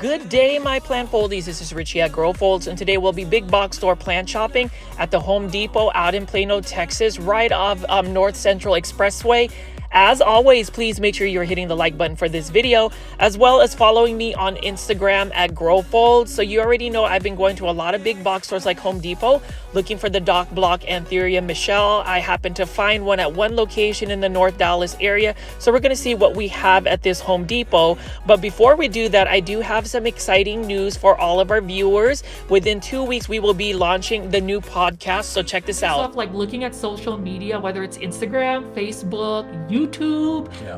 Good day, my plant foldies. This is Richie at Grow Folds, and today we'll be big box store plant shopping at the Home Depot out in Plano, Texas, right off North Central Expressway. As always, please make sure you're hitting the like button for this video, as well as following me on Instagram at Grow Folds. So you already know I've been going to a lot of big box stores like Home Depot, looking for the Doc Block Anthurium Michelle. I happened to find one at one location in the North Dallas area. So we're going to see what we have at this Home Depot. But before we do that, I do have some exciting news for all of our viewers. Within 2 weeks, we will be launching the new podcast. So check this out. Stuff like looking at social media, whether it's Instagram, Facebook, YouTube,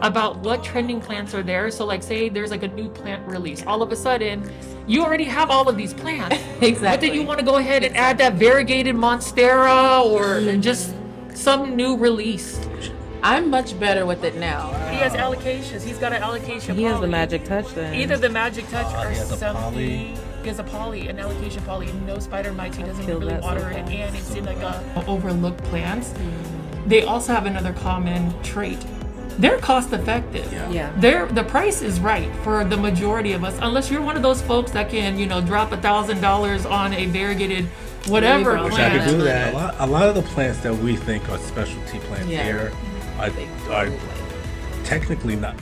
about what trending plants are there. So like say there's like a new plant release. All of a sudden, you already have all of these plants. Exactly. But then you want to go ahead and add that variegated Monstera or just some new release. I'm much better with it now. He has allocations. He's got an allocation. He has the magic touch then. Either the magic touch or he has a something. poly. He has a poly, an allocation poly. No spider mites. He doesn't Kill really that water so it, fast. and it's in like a overlooked plants. They also have another common trait. They're cost effective. Yeah. The price is right for the majority of us, unless you're one of those folks that can, drop $1,000 on a variegated whatever Really, Wish I could plant. do that. A lot of the plants that we think are specialty plants Yeah. here are technically not.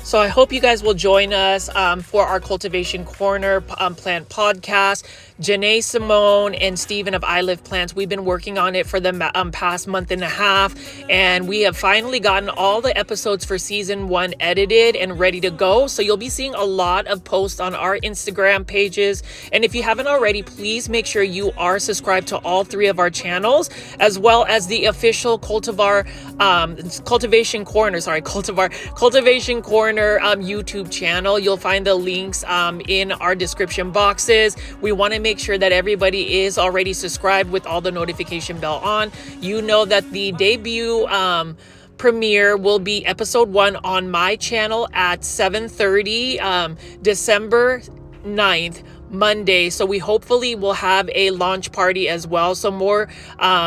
So I hope you guys will join us for our Cultivation Corner plant podcast. Janae Simone and Steven of I Live Plants, we've been working on it for the past month and a half, and we have finally gotten all the episodes for season 1 edited and ready to go. So you'll be seeing a lot of posts on our Instagram pages. And if you haven't already, please make sure you are subscribed to all 3 of our channels, as well as the official Cultivation Corner YouTube channel. You'll find the links in our description boxes. We want to make sure that everybody is already subscribed with all the notification bell on. You know that the debut premiere will be episode 1 on my channel at 7:30 December 9th, Monday. So we hopefully will have a launch party as well. So more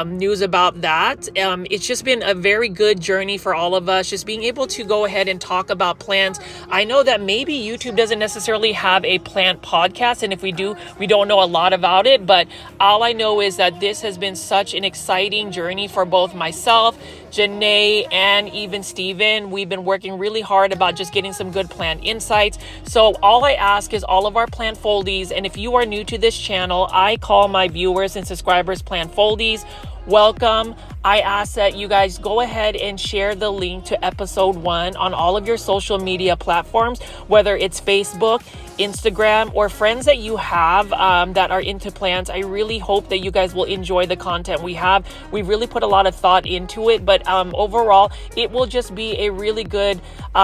news about that. It's just been a very good journey for all of us, just being able to go ahead and talk about plants. I know that maybe YouTube doesn't necessarily have a plant podcast, and if we do, we don't know a lot about it, but all I know is that this has been such an exciting journey for both myself, Janae, and even Steven. We've been working really hard about just getting some good plant insights. So all I ask is all of our plant foldies, and if you are new to this channel, I call my viewers and subscribers plant foldies. Welcome. I ask that you guys go ahead and share the link to episode 1 on all of your social media platforms, whether it's Facebook, Instagram, or friends that you have that are into plants. I really hope that you guys will enjoy the content we have. We've really put a lot of thought into it, but overall, it will just be a really good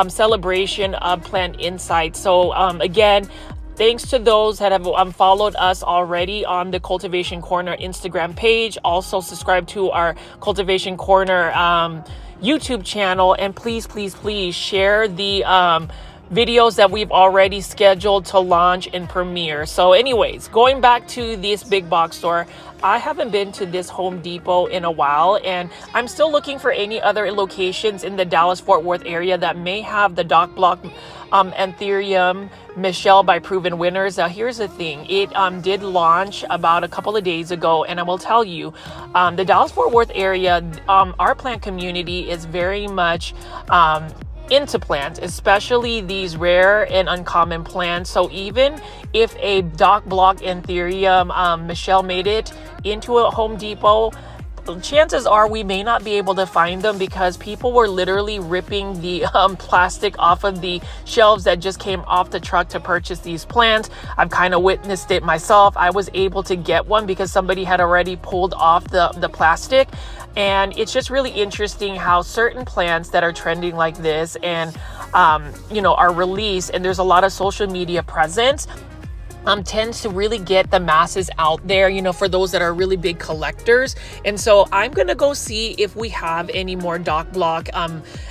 celebration of plant insights. So again, thanks to those that have followed us already on the Cultivation Corner Instagram page. Also subscribe to our Cultivation Corner YouTube channel. And please, please, please share the videos that we've already scheduled to launch and premiere. So anyways, going back to this big box store, I haven't been to this Home Depot in a while, and I'm still looking for any other locations in the Dallas-Fort Worth area that may have the Doc Block Anthurium Michelle by Proven Winners. Now here's the thing, it did launch about a couple of days ago, and I will tell you, the Dallas-Fort Worth area, our plant community is very much into plants, especially these rare and uncommon plants. So even if a Doc Block Anthurium Michelle made it into a Home Depot, chances are we may not be able to find them because people were literally ripping the plastic off of the shelves that just came off the truck to purchase these plants. I've kind of witnessed it myself. I was able to get one because somebody had already pulled off the plastic. And it's just really interesting how certain plants that are trending like this and, are released, and there's a lot of social media presence, tends to really get the masses out there, for those that are really big collectors. And so I'm going to go see if we have any more Doc Block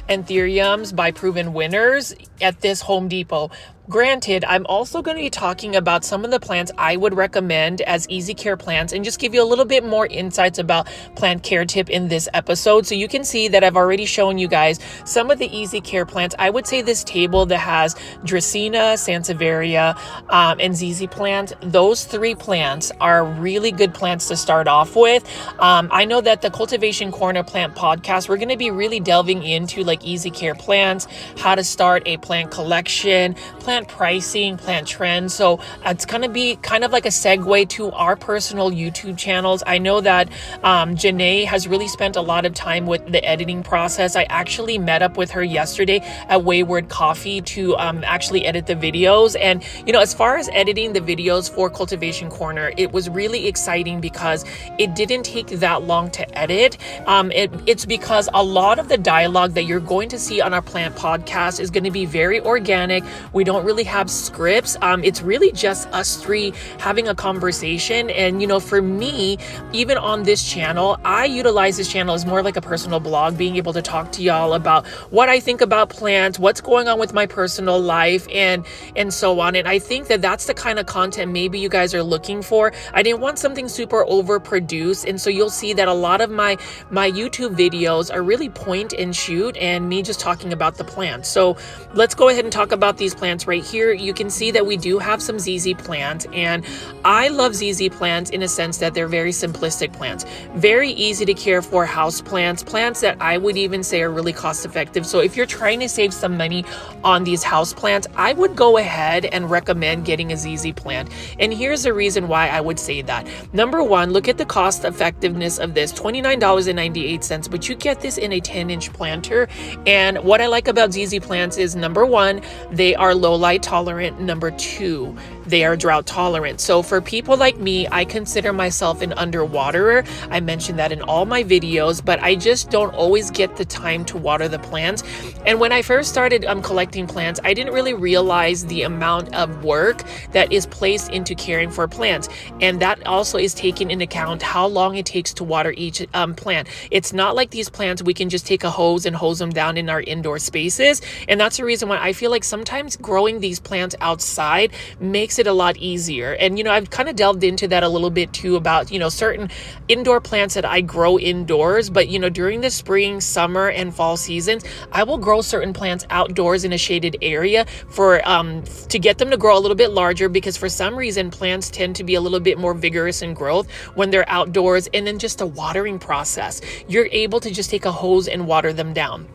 Anthuriums by Proven Winners at this Home Depot. Granted, I'm also going to be talking about some of the plants I would recommend as easy care plants and just give you a little bit more insights about plant care tip in this episode. So you can see that I've already shown you guys some of the easy care plants. I would say this table that has Dracaena, Sansevieria, and ZZ plant, those 3 plants are really good plants to start off with. I know that the Cultivation Corner Plant podcast, we're going to be really delving into like easy care plants, how to start a plant collection, plant pricing, plant trends. So it's going to be kind of like a segue to our personal YouTube channels. I know that Janae has really spent a lot of time with the editing process. I actually met up with her yesterday at Wayward Coffee to actually edit the videos. And, as far as editing the videos for Cultivation Corner, it was really exciting because it didn't take that long to edit. It's because a lot of the dialogue that you're going to see on our plant podcast is going to be very organic. We don't really have scripts. It's really just us 3 having a conversation. And, for me, even on this channel, I utilize this channel as more like a personal blog, being able to talk to y'all about what I think about plants, what's going on with my personal life, and so on. And I think that that's the kind of content maybe you guys are looking for. I didn't want something super overproduced. And so you'll see that a lot of my YouTube videos are really point and shoot and me just talking about the plants. So let's go ahead and talk about these plants right here. You can see that we do have some ZZ plants, and I love ZZ plants in a sense that they're very simplistic plants, very easy to care for house plants that I would even say are really cost effective. So if you're trying to save some money on these house plants, I would go ahead and recommend getting a ZZ plant. And here's the reason why I would say that. Number one, look at the cost effectiveness of this, $29.98, but you get this in a 10-inch planter. And what I like about ZZ plants is, number one, they are low light tolerant. Number two, they are drought tolerant. So for people like me, I consider myself an underwaterer. I mentioned that in all my videos, but I just don't always get the time to water the plants. And when I first started collecting plants, I didn't really realize the amount of work that is placed into caring for plants. And that also is taken into account how long it takes to water each plant. It's not like these plants we can just take a hose and hose them down in our indoor spaces. And that's the reason why I feel like sometimes growing these plants outside makes it a lot easier. And, I've kind of delved into that a little bit too about, certain indoor plants that I grow indoors. But, during the spring, summer, and fall seasons, I will grow certain plants outdoors in a shaded area for to get them to grow a little bit larger, because for some reason plants tend to be a little bit more vigorous in growth when they're outdoors. And then just the watering process, you're able to just take a hose and water them down.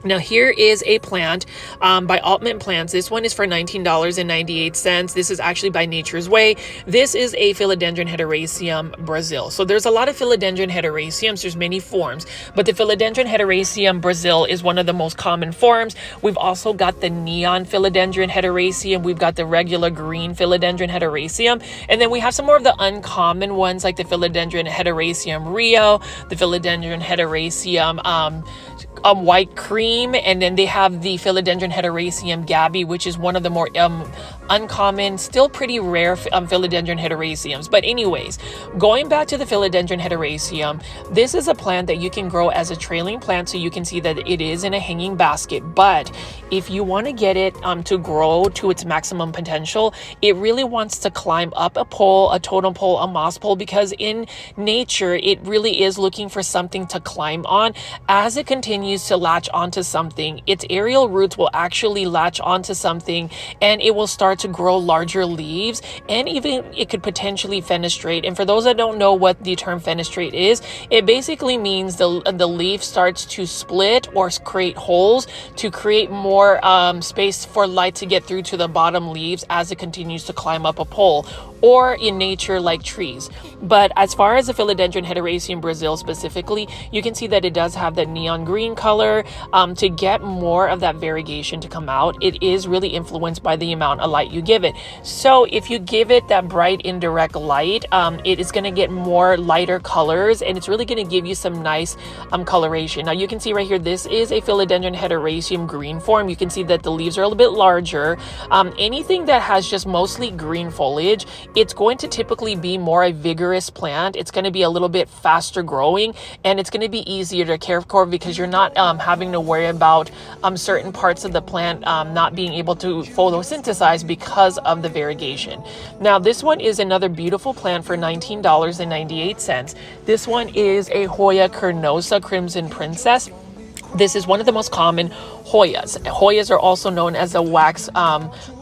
Now here is a plant by Altman Plants. This one is for $19.98. This is actually by Nature's Way. This is a Philodendron heteroecium Brazil. So there's a lot of Philodendron heteroeciums. There's many forms, but the Philodendron heteroecium Brazil is one of the most common forms. We've also got the neon Philodendron heteroecium. We've got the regular green Philodendron heteroecium. And then we have some more of the uncommon ones like the Philodendron heteroecium Rio, the Philodendron heteroecium white cream, and then they have the Philodendron heteroecium Gabby, which is one of the more uncommon, still pretty rare Philodendron heteroeciums. But anyways, going back to the Philodendron heteroecium, this is a plant that you can grow as a trailing plant, so you can see that it is in a hanging basket. But if you want to get it to grow to its maximum potential, it really wants to climb up a pole, a totem pole, a moss pole, because in nature it really is looking for something to climb on. As it continues to latch onto something, its aerial roots will actually latch onto something, and it will start to grow larger leaves, and even it could potentially fenestrate. And for those that don't know what the term fenestrate is, it basically means the leaf starts to split or create holes to create more space for light to get through to the bottom leaves as it continues to climb up a pole, or in nature like trees. But as far as the Philodendron heteroecium Brazil specifically, you can see that it does have that neon green color. To get more of that variegation to come out, it is really influenced by the amount of light you give it. So if you give it that bright indirect light, it is going to get more lighter colors, and it's really going to give you some nice coloration. Now you can see right here, this is a Philodendron heteroecium green form. You can see that the leaves are a little bit larger. Anything that has just mostly green foliage it's going to typically be more a vigorous plant. It's going to be a little bit faster growing, and it's going to be easier to care for because you're not having to worry about certain parts of the plant not being able to photosynthesize because of the variegation. Now, this one is another beautiful plant for $19.98. This one is a Hoya carnosa Crimson Princess. This is one of the most common Hoyas. Hoyas are also known as a wax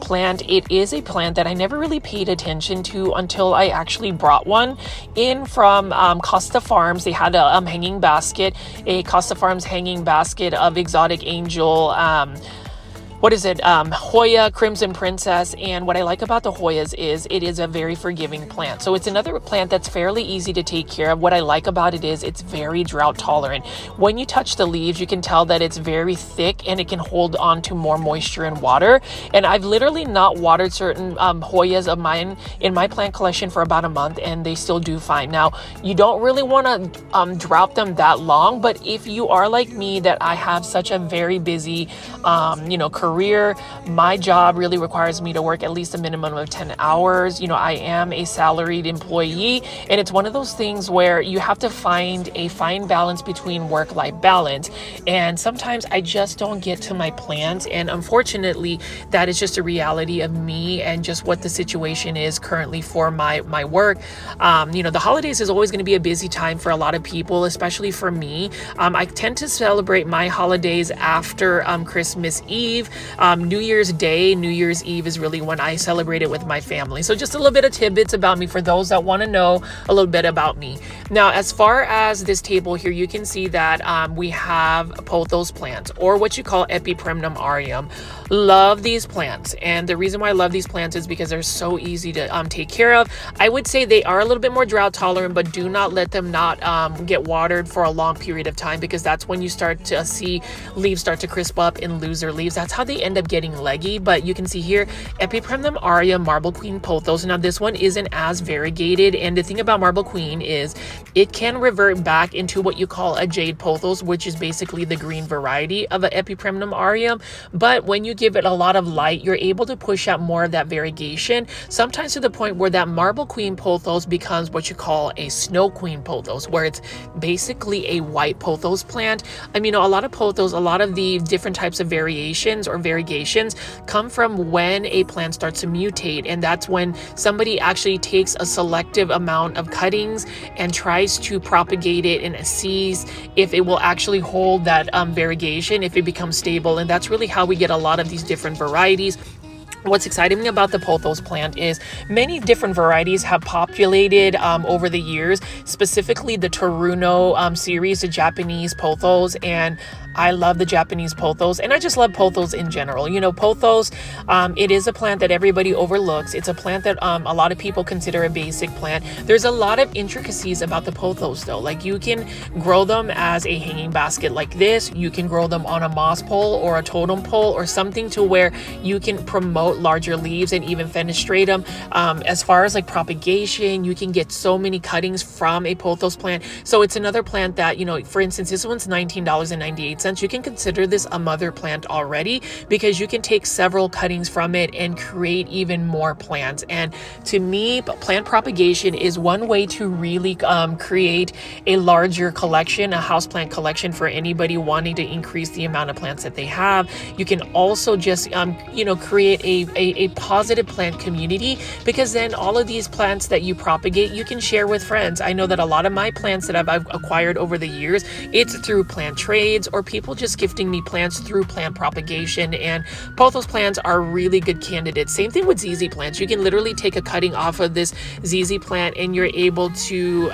plant. It is a plant that I never really paid attention to until I actually brought one in from Costa Farms. They had a hanging basket, a Costa Farms hanging basket of exotic angel Hoya Crimson Princess. And what I like about the Hoyas is it is a very forgiving plant. So it's another plant that's fairly easy to take care of. What I like about it is it's very drought tolerant. When you touch the leaves, you can tell that it's very thick and it can hold on to more moisture and water. And I've literally not watered certain Hoyas of mine in my plant collection for about a month, and they still do fine. Now, you don't really want to drought them that long, but if you are like me, that I have such a very busy, career, my job really requires me to work at least a minimum of 10 hours. I am a salaried employee, and it's one of those things where you have to find a fine balance between work-life balance. And sometimes I just don't get to my plants. And unfortunately, that is just a reality of me and just what the situation is currently for my work. The holidays is always going to be a busy time for a lot of people, especially for me. I tend to celebrate my holidays after Christmas Eve. New Year's Day, New Year's Eve is really when I celebrate it with my family. So just a little bit of tidbits about me for those that want to know a little bit about me. Now, as far as this table here, you can see that we have Pothos plants, or what you call Epipremnum aureum. Love these plants, and the reason why I love these plants is because they're so easy to take care of. I would say they are a little bit more drought tolerant, but do not let them not get watered for a long period of time, because that's when you start to see leaves start to crisp up and lose their leaves. That's how they end up getting leggy. But you can see here, Epipremnum aureum Marble Queen Pothos. Now, this one isn't as variegated, and the thing about Marble Queen is it can revert back into what you call a jade pothos, which is basically the green variety of an Epipremnum aureum. But when you give it a lot of light, you're able to push out more of that variegation, sometimes to the point where that Marble Queen Pothos becomes what you call a Snow Queen Pothos, where it's basically a white pothos plant. A lot of pothos, a lot of the different types of variations or variegations come from when a plant starts to mutate, and that's when somebody actually takes a selective amount of cuttings and tries to propagate it and sees if it will actually hold that variegation, if it becomes stable. And that's really how we get a lot of these different varieties. What's exciting about the Pothos plant is many different varieties have populated over the years, specifically the Toruno series, the Japanese Pothos, and I love the Japanese Pothos, and I just love Pothos in general. Pothos, it is a plant that everybody overlooks. It's a plant that a lot of people consider a basic plant. There's a lot of intricacies about the Pothos though. Like, you can grow them as a hanging basket like this. You can grow them on a moss pole or a totem pole or something to where you can promote larger leaves and even fenestrate them. As far as like propagation, you can get so many cuttings from a Pothos plant. So it's another plant that, for instance, this one's $19.98. You can consider this a mother plant already, because you can take several cuttings from it and create even more plants. And to me, plant propagation is one way to really create a larger collection, a houseplant collection for anybody wanting to increase the amount of plants that they have. You can also just create a positive plant community, because then all of these plants that you propagate, you can share with friends. I know that a lot of my plants that I've acquired over the years, it's through plant trades or people just gifting me plants through plant propagation. And Pothos plants are really good candidates. Same thing with ZZ plants. You can literally take a cutting off of this ZZ plant and you're able to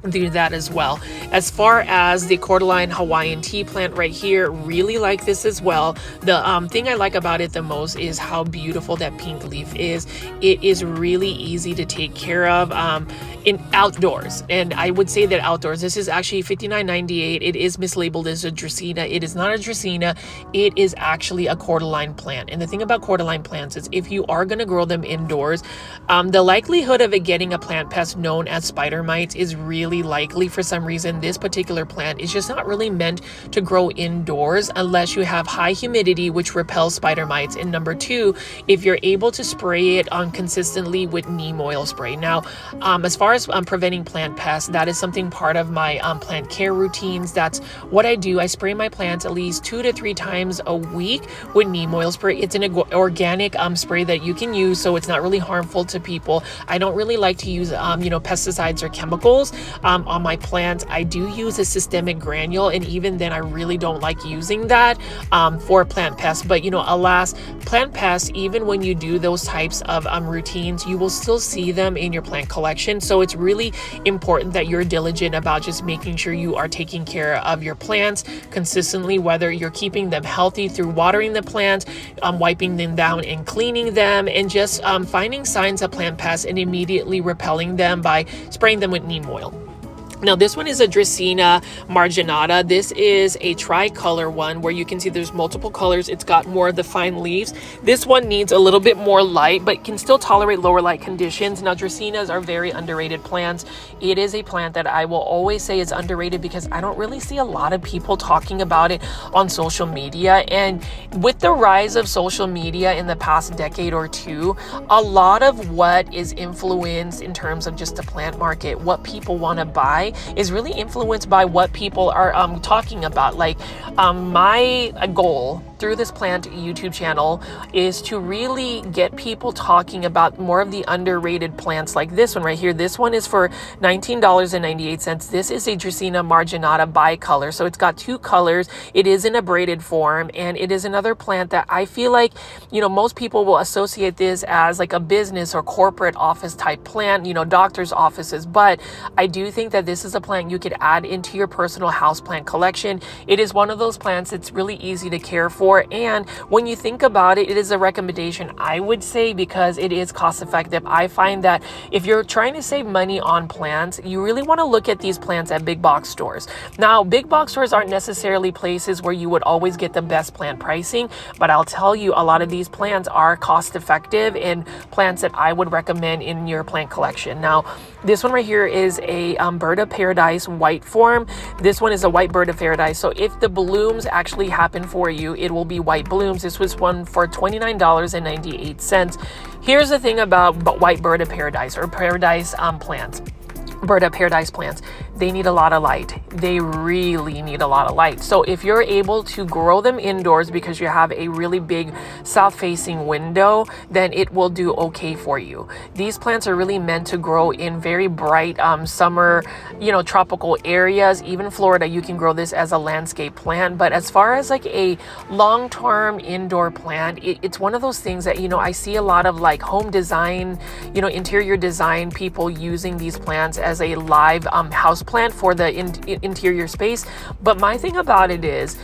do that as well. As far as the cordyline Hawaiian tea plant right here, really like this as well. The thing I like about it the most is how beautiful that pink leaf is. It is really easy to take care of in outdoors, and I would say that outdoors. This is actually $59.98. It is mislabeled as a Dracaena. It is not a Dracaena. It is actually a cordyline plant. And the thing about cordyline plants is if you are going to grow them indoors, the likelihood of it getting a plant pest known as spider mites is really highly likely for some reason this particular plant is just not really meant to grow indoors unless you have high humidity, which repels spider mites. And number two, if you're able to spray it on consistently with neem oil spray. Now, as far as preventing plant pests, that is something part of my plant care routines. That's what I do. I spray my plants at least 2 to 3 times a week with neem oil spray. It's an organic spray that you can use, so it's not really harmful to people. I don't really like to use pesticides or chemicals on my plants. I do use a systemic granule, and even then I really don't like using that for plant pests. But alas, plant pests, even when you do those types of routines, you will still see them in your plant collection. So it's really important that you're diligent about just making sure you are taking care of your plants consistently, whether you're keeping them healthy through watering the plants, wiping them down and cleaning them, and just finding signs of plant pests and immediately repelling them by spraying them with neem oil. Now, this one is a Dracaena marginata. This is a tricolor one where you can see there's multiple colors. It's got more of the fine leaves. This one needs a little bit more light, but can still tolerate lower light conditions. Now, Dracaenas are very underrated plants. It is a plant that I will always say is underrated because I don't really see a lot of people talking about it on social media. And with the rise of social media in the past decade or two, a lot of what is influenced in terms of just the plant market, what people want to buy, is really influenced by what people are talking about. Like my goal through this plant YouTube channel is to really get people talking about more of the underrated plants like this one right here. This one is for $19.98. This is a Dracaena marginata bicolor. So it's got 2 colors. It is in a braided form, and it is another plant that I feel like, most people will associate this as like a business or corporate office type plant, doctor's offices. But I do think that this is a plant you could add into your personal house plant collection. It is one of those plants that's really easy to care for. And when you think about it, it is a recommendation, I would say, because it is cost effective. I find that if you're trying to save money on plants, you really want to look at these plants at big box stores. Now, big box stores aren't necessarily places where you would always get the best plant pricing, but I'll tell you, a lot of these plants are cost effective and plants that I would recommend in your plant collection. Now, this one right here is a bird of paradise white form. This one is a white bird of paradise. So if the blooms actually happen for you, it will be white blooms. This was one for $29.98. Here's the thing about white bird of paradise or paradise plants. Bird of paradise plants, they need a lot of light. They really need a lot of light. So if you're able to grow them indoors because you have a really big south facing window, then it will do okay for you. These plants are really meant to grow in very bright summer, tropical areas. Even Florida, you can grow this as a landscape plant. But as far as like a long-term indoor plant, it's one of those things that, I see a lot of like home design, interior design people using these plants as a live house plant for the interior space. But my thing about it is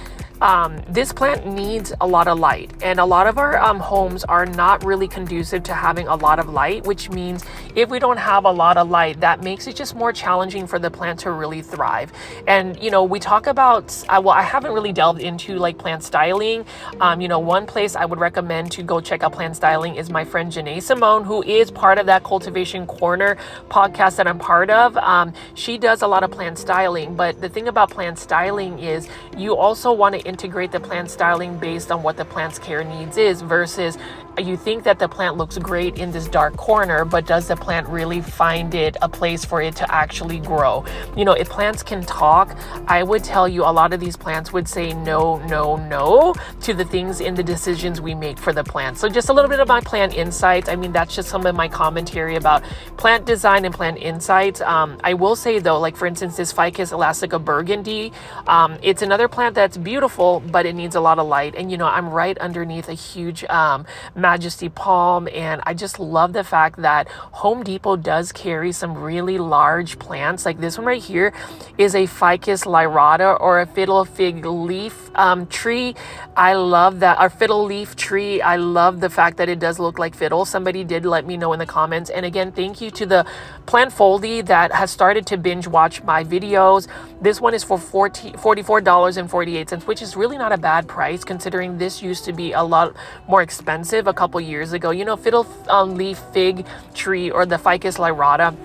this plant needs a lot of light, and a lot of our homes are not really conducive to having a lot of light, which means if we don't have a lot of light, that makes it just more challenging for the plant to really thrive. And we talk about I haven't really delved into like plant styling. One place I would recommend to go check out plant styling is my friend Janae Simone, who is part of that Cultivation Corner podcast that I'm part of. She does a lot of plant styling, but the thing about plant styling is you also want to integrate the plant styling based on what the plant's care needs is, versus you think that the plant looks great in this dark corner, but does the plant really find it a place for it to actually grow? If plants can talk, I would tell you a lot of these plants would say no, no, no to the things in the decisions we make for the plant. So just a little bit of my plant insights. That's just some of my commentary about plant design and plant insights. I will say though, like for instance, this Ficus elastica burgundy, it's another plant that's beautiful, but it needs a lot of light. And I'm right underneath a huge Majesty palm, and I just love the fact that Home Depot does carry some really large plants. Like this one right here is a Ficus lyrata, or a fiddle fig leaf tree. I love that. Our fiddle leaf tree, I love the fact that it does look like fiddle. Somebody did let me know in the comments. And again, thank you to the Plant Foldy that has started to binge watch my videos. This one is for $44.48, which is really not a bad price considering this used to be a lot more expensive a couple years ago. Fiddle leaf fig tree, or the Ficus lyrata,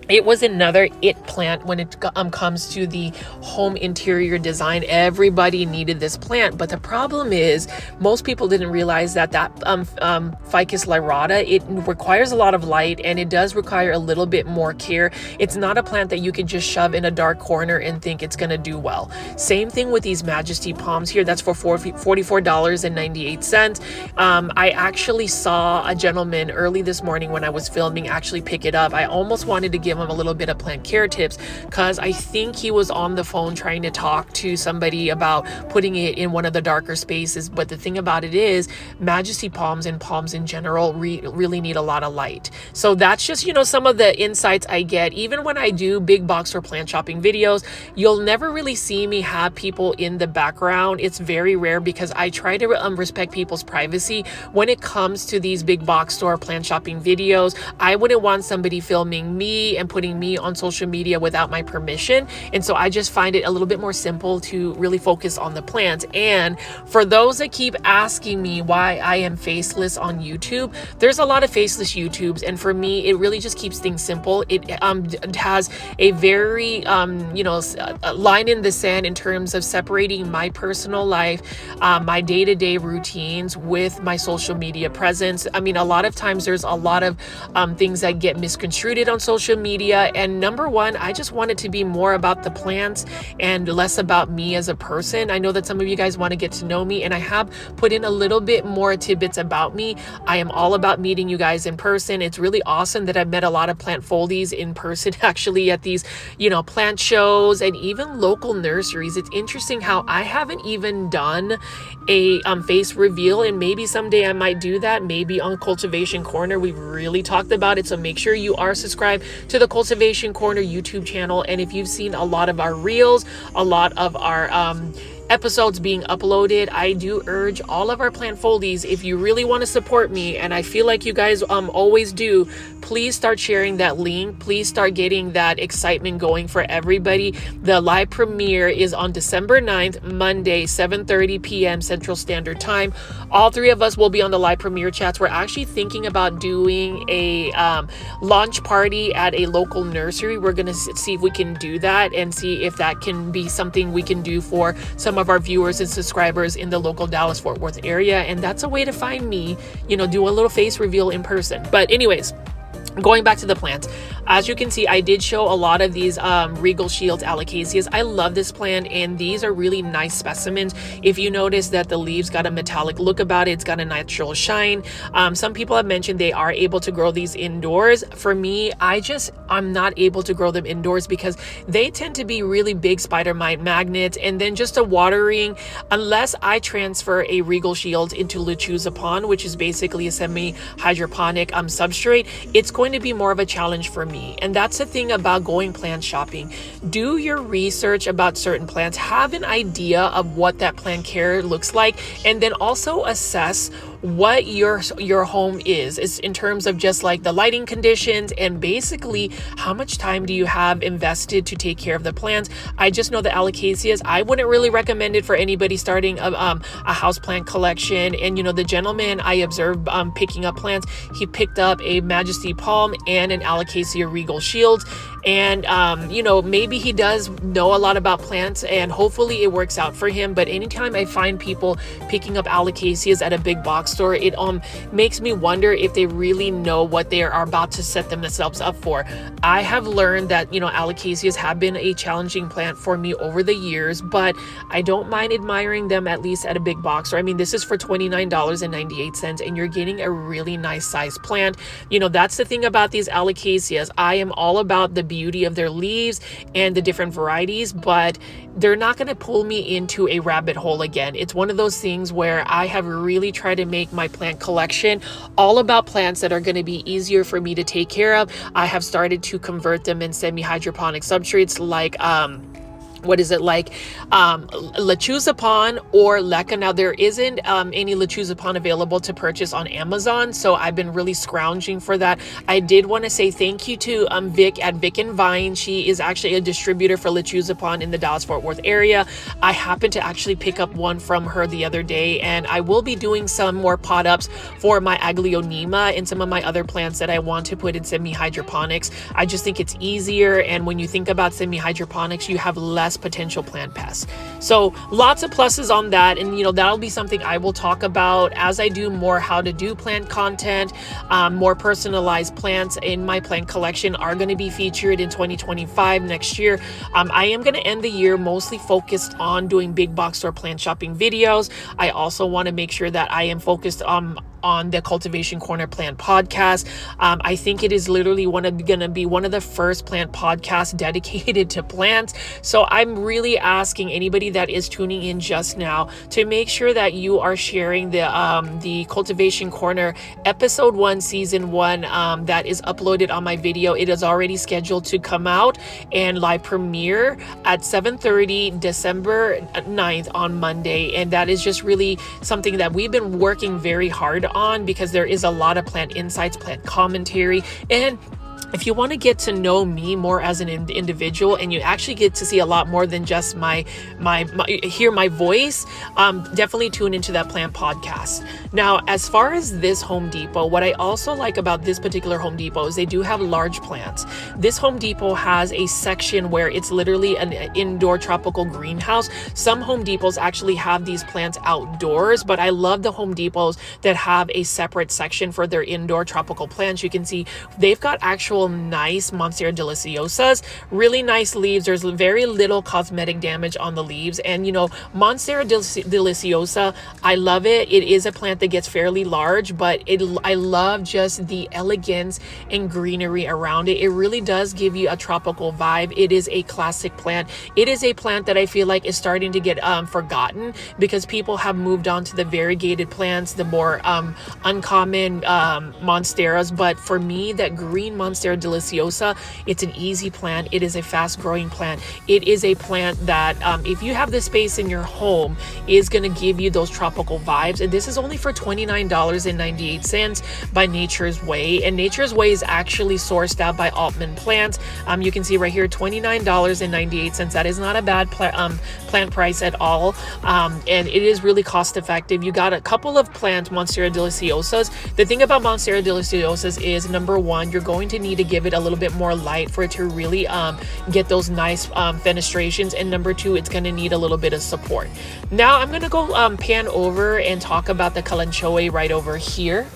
It was another it plant when it comes to the home interior design. Everybody needed this plant, but the problem is most people didn't realize that Ficus lyrata, it requires a lot of light, and it does require a little bit more care. It's not a plant that you can just shove in a dark corner and think it's going to do well. Same thing with these Majesty palms here. That's for $44.98. I actually saw a gentleman early this morning when I was filming actually pick it up. I almost wanted to give him a little bit of plant care tips because I think he was on the phone trying to talk to somebody about putting it in one of the darker spaces. But the thing about it is Majesty palms and palms in general really need a lot of light. So that's just, some of the insights I get. Even when I do big box or plant shopping videos, you'll never really see me have people in the background. It's very rare because I try to respect people's privacy. When it comes to these big box store plant shopping videos, I wouldn't want somebody filming me and putting me on social media without my permission. And so I just find it a little bit more simple to really focus on the plants. And for those that keep asking me why I am faceless on YouTube, there's a lot of faceless YouTubes, and for me it really just keeps things simple. It has a very a line in the sand in terms of separating my personal life, my day-to-day routines with my social media presence. I mean, a lot of times there's a lot of things that get misconstrued on social media, and number one, I just want it to be more about the plants and less about me as a person. I know that some of you guys want to get to know me, and I have put in a little bit more tidbits about me. I am all about meeting you guys in person. It's really awesome that I've met a lot of plant foldies in person actually at these plant shows and even local nurseries. It's interesting how I haven't even done a face reveal, and maybe someday I might do that, maybe on Cultivation Corner. We've really talked about it, so make sure you are subscribed to the Cultivation Corner YouTube channel. And if you've seen a lot of our reels, a lot of our episodes being uploaded, I do urge all of our plant foldies, if you really want to support me, and I feel like you guys always do, please start sharing that link. Please start getting that excitement going for everybody. The live premiere is on December 9th, Monday, 7:30 p.m. Central Standard Time. All three of us will be on the live premiere chats. We're actually thinking about doing a launch party at a local nursery. We're going to see if we can do that and see if that can be something we can do for some of our viewers and subscribers in the local Dallas-Fort Worth area. And that's a way to find me, do a little face reveal in person. But anyways, going back to the plants, as you can see, I did show a lot of these Regal Shields Alocasias. I love this plant, and these are really nice specimens. If you notice that the leaves got a metallic look about it, it's got a natural shine. Some people have mentioned they are able to grow these indoors. For me, I'm not able to grow them indoors because they tend to be really big spider mite magnets, and then just a watering, unless I transfer a Regal Shields into lechuza pond, which is basically a semi-hydroponic substrate, it's going to be more of a challenge for me. And that's the thing about going plant shopping. Do your research about certain plants, have an idea of what that plant care looks like, and then also assess what your home is in terms of just like the lighting conditions and basically how much time do you have invested to take care of the plants. I just know the Alocasias, I wouldn't really recommend it for anybody starting a house plant collection. And the gentleman I observed picking up plants, he picked up a Majesty palm and an Alocasia Regal Shields, and maybe he does know a lot about plants and hopefully it works out for him. But anytime I find people picking up Alocasias at a big box store, it makes me wonder if they really know what they are about to set themselves up for. I have learned that Alocasias have been a challenging plant for me over the years, but I don't mind admiring them at least at a big box store. I mean, this is for $29.98 and you're getting a really nice size plant. That's the thing about these Alocasias. I am all about the beauty of their leaves and the different varieties, but they're not going to pull me into a rabbit hole again. It's one of those things where I have really tried to make my plant collection all about plants that are going to be easier for me to take care of. I have started to convert them in semi-hydroponic substrates like what is it like lechuzapon or leca. Now there isn't any lechuzapon available to purchase on Amazon, so I've been really scrounging for that. I did want to say thank you to Vic at Vic and Vine. She is actually a distributor for lechuzapon in the Dallas-Fort Worth area. I happened to actually pick up one from her the other day, and I will be doing some more pot ups for my Aglaonema and some of my other plants that I want to put in semi-hydroponics. I just think it's easier, and when you think about semi-hydroponics, you have less potential plant pests. So lots of pluses on that, and that'll be something I will talk about as I do more how to do plant content. More personalized plants in my plant collection are going to be featured in 2025 next year. I am going to end the year mostly focused on doing big box store plant shopping videos. I also want to make sure that I am focused on the Cultivation Corner Plant podcast. I think it is literally going to be one of the first plant podcasts dedicated to plants. So I'm really asking anybody that is tuning in just now to make sure that you are sharing the Cultivation Corner episode 1, season 1 that is uploaded on my video. It is already scheduled to come out and live premiere at 7:30 December 9th on Monday. And that is just really something that we've been working very hard on, because there is a lot of plant insights, plant commentary, and if you want to get to know me more as an individual, and you actually get to see a lot more than just hear my voice, definitely tune into that plant podcast. Now, as far as this Home Depot, what I also like about this particular Home Depot is they do have large plants. This Home Depot has a section where it's literally an indoor tropical greenhouse. Some Home Depots actually have these plants outdoors, but I love the Home Depots that have a separate section for their indoor tropical plants. You can see they've got actual nice Monstera deliciosas, really nice leaves. There's very little cosmetic damage on the leaves, and Monstera deliciosa, I love it. It is a plant that gets fairly large, but I love just the elegance and greenery around it. It really does give you a tropical vibe. It is a classic plant. It is a plant that I feel like is starting to get forgotten, because people have moved on to the variegated plants, the more uncommon Monsteras. But for me, that green Monstera deliciosa, it's an easy plant. It is a fast growing plant. It is a plant that if you have the space in your home, is going to give you those tropical vibes. And this is only for $29.98 by Nature's Way, and Nature's Way is actually sourced out by Altman Plants. You can see right here, $29.98. That is not a bad plant price at all, and it is really cost effective. You got a couple of plants, Monstera deliciosas. The thing about Monstera deliciosas is, number one, you're going to need to give it a little bit more light for it to really get those nice fenestrations, and number two, it's going to need a little bit of support. Now I'm going to go pan over and talk about the Kalanchoe right over here.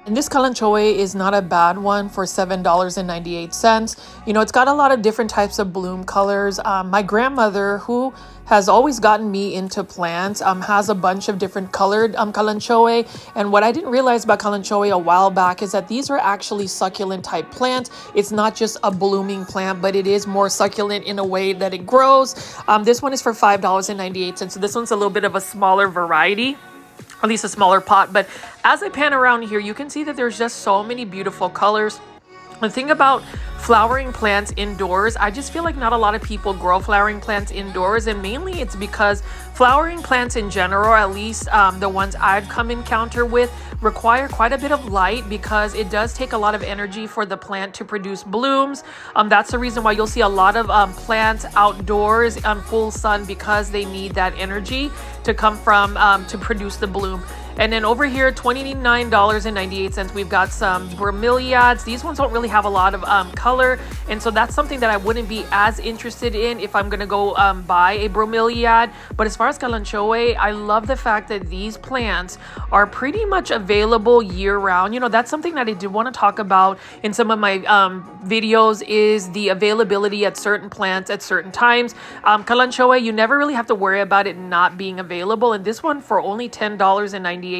And this Kalanchoe is not a bad one for $7.98. It's got a lot of different types of bloom colors. My grandmother, who has always gotten me into plants, has a bunch of different colored Kalanchoe. And what I didn't realize about Kalanchoe a while back is that these are actually succulent type plants. It's not just a blooming plant, but it is more succulent in a way that it grows. This one is for $5.98. So this one's a little bit of a smaller variety, at least a smaller pot. But as I pan around here, you can see that there's just so many beautiful colors. The thing about flowering plants indoors, I just feel like not a lot of people grow flowering plants indoors, and mainly it's because flowering plants in general, or at least the ones I've come encounter with, require quite a bit of light, because it does take a lot of energy for the plant to produce blooms. That's the reason why you'll see a lot of plants outdoors on full sun, because they need that energy to come from to produce the bloom. And then over here, $29.98, we've got some bromeliads. These ones don't really have a lot of color, and so that's something that I wouldn't be as interested in if I'm going to go buy a bromeliad. But as far as Kalanchoe, I love the fact that these plants are pretty much available year-round. That's something that I did want to talk about in some of my videos, is the availability at certain plants at certain times. Kalanchoe, you never really have to worry about it not being available, and this one for only $10.98.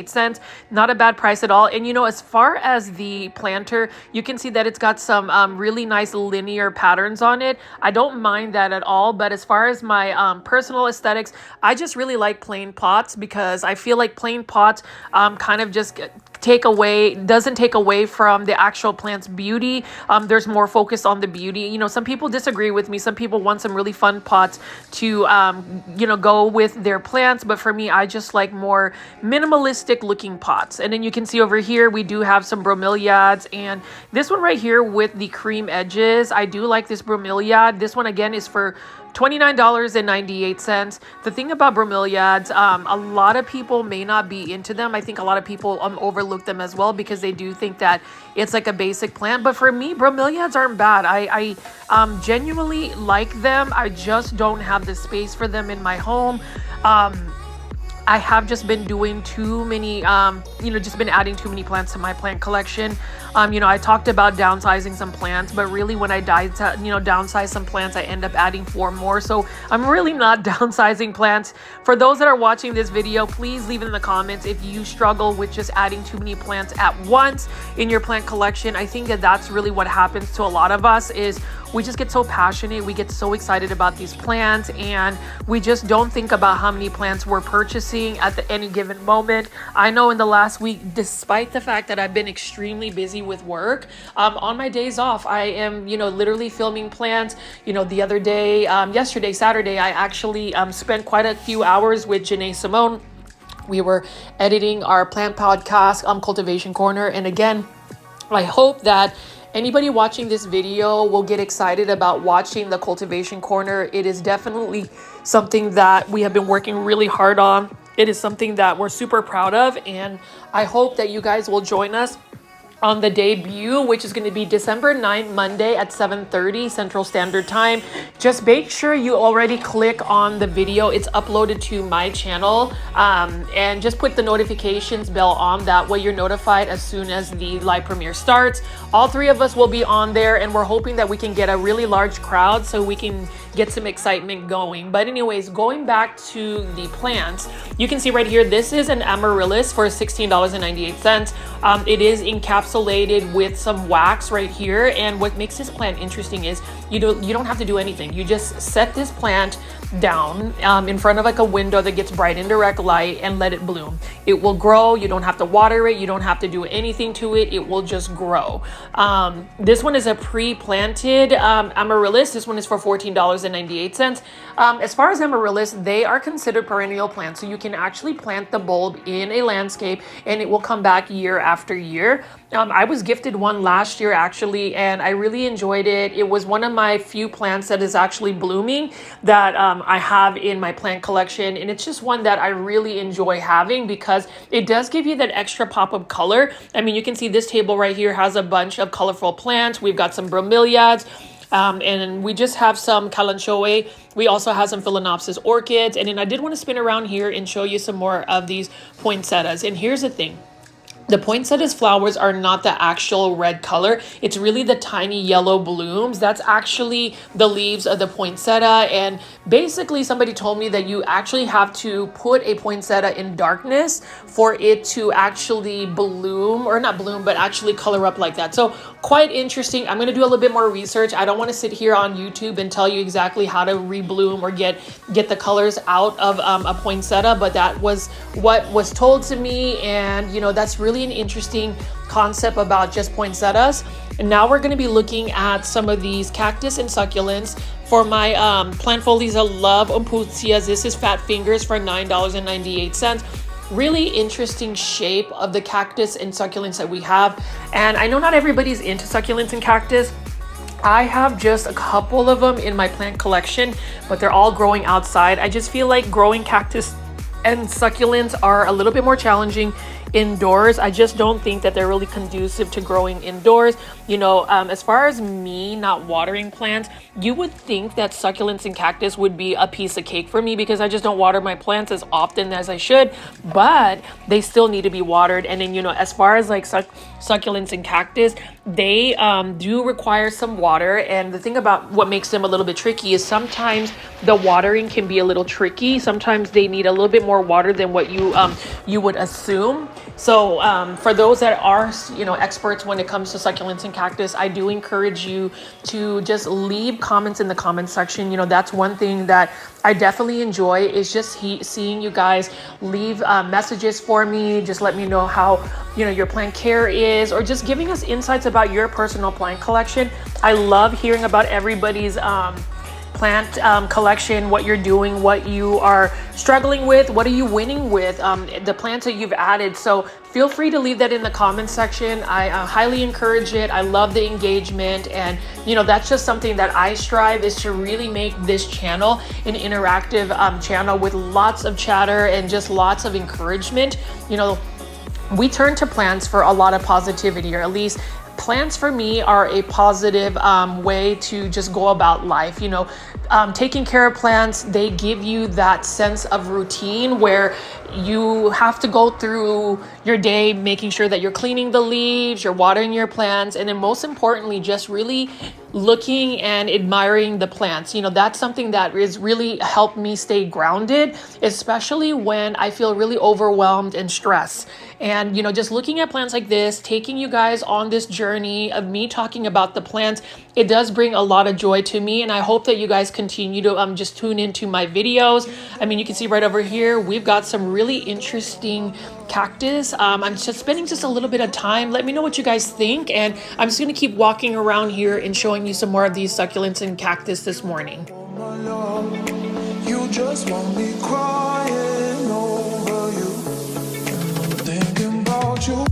Not a bad price at all. And as far as the planter, you can see that it's got some really nice linear patterns on it. I don't mind that at all. But as far as my personal aesthetics, I just really like plain pots, because I feel like plain pots kind of just doesn't take away from the actual plant's beauty. There's more focus on the beauty. You know, some people disagree with me. Some people want some really fun pots to, you know, go with their plants. But for me, I just like more minimalistic looking pots. And then you can see over here, we do have some bromeliads, and this one right here with the cream edges. I do like this bromeliad. This one again is for $29.98. The thing about bromeliads, a lot of people may not be into them. I think a lot of people overlook them as well because they do think that it's like a basic plant. But for me, bromeliads aren't bad. I genuinely like them. I just don't have the space for them in my home. I have just been doing too many, you know, just been adding too many plants to my plant collection. You know, I talked about downsizing some plants, but really when I downsize some plants, I end up adding 4 more. So I'm really not downsizing plants. For those that are watching this video, please leave in the comments if you struggle with just adding too many plants at once in your plant collection. I think that that's really what happens to a lot of us is we just get so passionate. We get so excited about these plants and we just don't think about how many plants we're purchasing at any given moment. I know in the last week, despite the fact that I've been extremely busy with work, on my days off, I am, you know, literally filming plants. You know, the other day, yesterday, Saturday, I actually spent quite a few hours with Janae Simone. We were editing our plant podcast, Cultivation Corner. And again, I hope that anybody watching this video will get excited about watching the Cultivation Corner. It is definitely something that we have been working really hard on. It is something that we're super proud of, and I hope that you guys will join us on the debut, which is going to be December 9th, Monday at 7:30 Central Standard Time. Just make sure you already click on the video. It's uploaded to my channel, and just put the notifications bell on. That way you're notified as soon as the live premiere starts. All 3 of us will be on there, and we're hoping that we can get a really large crowd so we can get some excitement going. But anyways, going back to the plants, you can see right here, this is an amaryllis for $16.98. It is encapsulated with some wax right here. And what makes this plant interesting is you don't have to do anything. You just set this plant down in front of like a window that gets bright indirect light and let it bloom. It will grow. You don't have to water it. You don't have to do anything to it. It will just grow. This one is a pre-planted amaryllis. This one is for $14.98. As far as amaryllis, they are considered perennial plants. So you can actually plant the bulb in a landscape and it will come back year after year. I was gifted one last year actually, and I really enjoyed it. It was one of my few plants that is actually blooming that I have in my plant collection. And it's just one that I really enjoy having because it does give you that extra pop of color. I mean, you can see this table right here has a bunch of colorful plants. We've got some bromeliads. And we just have some kalanchoe. We also have some phalaenopsis orchids. And then I did want to spin around here and show you some more of these poinsettias. And here's the thing. The poinsettias flowers are not the actual red color. It's really the tiny yellow blooms. That's actually the leaves of the poinsettia. And basically somebody told me that you actually have to put a poinsettia in darkness for it to actually bloom, or not bloom, but actually color up like that. So quite interesting. I'm going to do a little bit more research. I don't want to sit here on YouTube and tell you exactly how to rebloom or get the colors out of a poinsettia, but that was what was told to me. And you know, that's really an interesting concept about just poinsettias. And now we're going to be looking at some of these cactus and succulents. For my plant foliage, I love Omputias. This is Fat Fingers for $9.98. Really interesting shape of the cactus and succulents that we have. And I know not everybody's into succulents and cactus. I have just a couple of them in my plant collection, but they're all growing outside. I just feel like growing cactus and succulents are a little bit more challenging indoors. I just don't think that they're really conducive to growing indoors. You know, as far as me not watering plants, you would think that succulents and cactus would be a piece of cake for me because I just don't water my plants as often as I should, but they still need to be watered. And then, you know, as far as like succulents and cactus, they do require some water. And the thing about what makes them a little bit tricky is sometimes the watering can be a little tricky. Sometimes they need a little bit more water than what you would assume. So for those that are, experts when it comes to succulents and cactus, I do encourage you to just leave comments in the comment section. That's one thing that I definitely enjoy, is just seeing you guys leave messages for me. Just let me know how, your plant care is, or just giving us insights about your personal plant collection. I love hearing about everybody's plant collection, what you're doing, what you are struggling with, what are you winning with, the plants that you've added. So feel free to leave that in the comment section. I highly encourage it. I love the engagement, and that's just something that I strive, is to really make this channel an interactive channel with lots of chatter and just lots of encouragement. We turn to plants for a lot of positivity, or at least plants for me are a positive way to just go about life. Taking care of plants, they give you that sense of routine where you have to go through your day making sure that you're cleaning the leaves, you're watering your plants, and then most importantly, just really looking and admiring the plants. That's something that is really helped me stay grounded, especially when I feel really overwhelmed and stressed. And, just looking at plants like this, taking you guys on this journey of me talking about the plants, it does bring a lot of joy to me. And I hope that you guys continue to just tune into my videos. I mean, you can see right over here, we've got some really interesting cactus. I'm just spending just a little bit of time. Let me know what you guys think. And I'm just going to keep walking around here and showing you some more of these succulents and cactus this morning. You just want me crying over you, thinking about you.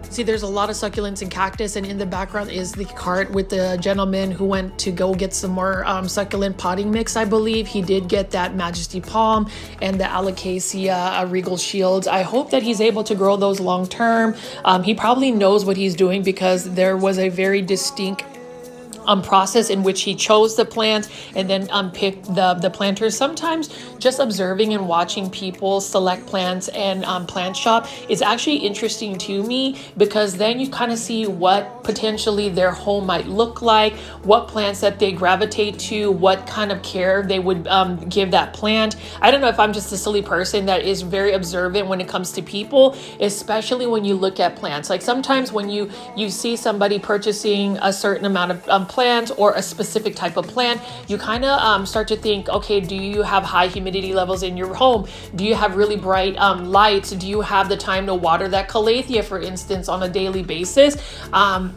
See, there's a lot of succulents and cactus, and in the background is the cart with the gentleman who went to go get some more succulent potting mix. I believe he did get that Majesty Palm and the Alocasia Regal Shields. I hope that he's able to grow those long term. He probably knows what he's doing, because there was a very distinct process in which he chose the plant and then picked the planters. Sometimes just observing and watching people select plants and plant shop is actually interesting to me, because then you kind of see what potentially their home might look like, what plants that they gravitate to, what kind of care they would give that plant. I don't know if I'm just a silly person that is very observant when it comes to people, especially when you look at plants. Like sometimes when you see somebody purchasing a certain amount of plants or a specific type of plant, you kind of start to think, okay, do you have high humidity levels in your home? Do you have really bright lights? Do you have the time to water that calathea, for instance, on a daily basis?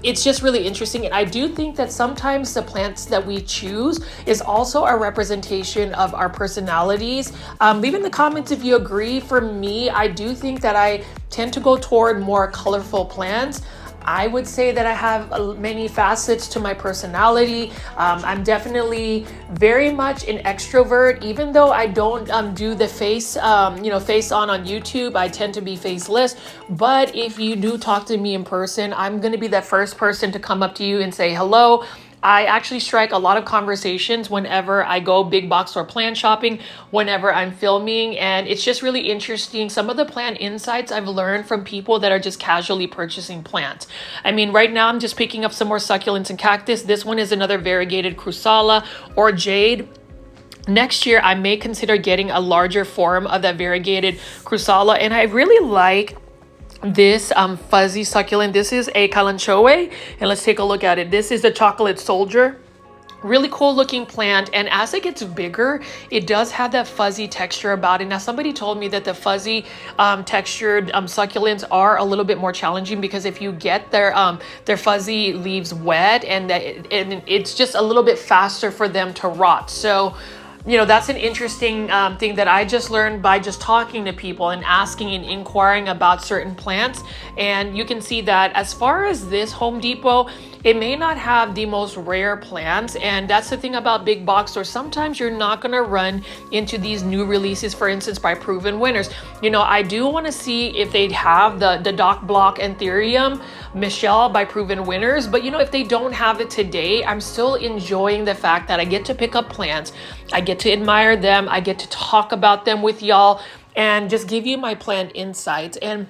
It's just really interesting. And I do think that sometimes the plants that we choose is also a representation of our personalities. Leave in the comments if you agree. For me, I do think that I tend to go toward more colorful plants. I would say that I have many facets to my personality. I'm definitely very much an extrovert, even though I don't do the face on YouTube. I tend to be faceless. But if you do talk to me in person, I'm going to be that first person to come up to you and say hello. I actually strike a lot of conversations whenever I go big box or plant shopping, whenever I'm filming, and it's just really interesting. Some of the plant insights I've learned from people that are just casually purchasing plants. I mean, right now I'm just picking up some more succulents and cactus. This one is another variegated Crusala or Jade. Next year, I may consider getting a larger form of that variegated Crusala, and I really like this fuzzy succulent. This is a Kalanchoe, and let's take a look at it. This is the Chocolate Soldier. Really cool looking plant, and as it gets bigger, it does have that fuzzy texture about it. Now, somebody told me that the fuzzy textured succulents are a little bit more challenging, because if you get their fuzzy leaves wet, and it's just a little bit faster for them to rot. So that's an interesting thing that I just learned by just talking to people and asking and inquiring about certain plants. And you can see that as far as this Home Depot, it may not have the most rare plants, and that's the thing about big box stores. Sometimes you're not going to run into these new releases, for instance, by proven winners. You know, I do want to see if they'd have the Doc Block Anthurium Michelle by proven winners, but you know, if they don't have it today, I'm still enjoying the fact that I get to pick up plants, I get to admire them, I get to talk about them with y'all, and just give you my plant insights. And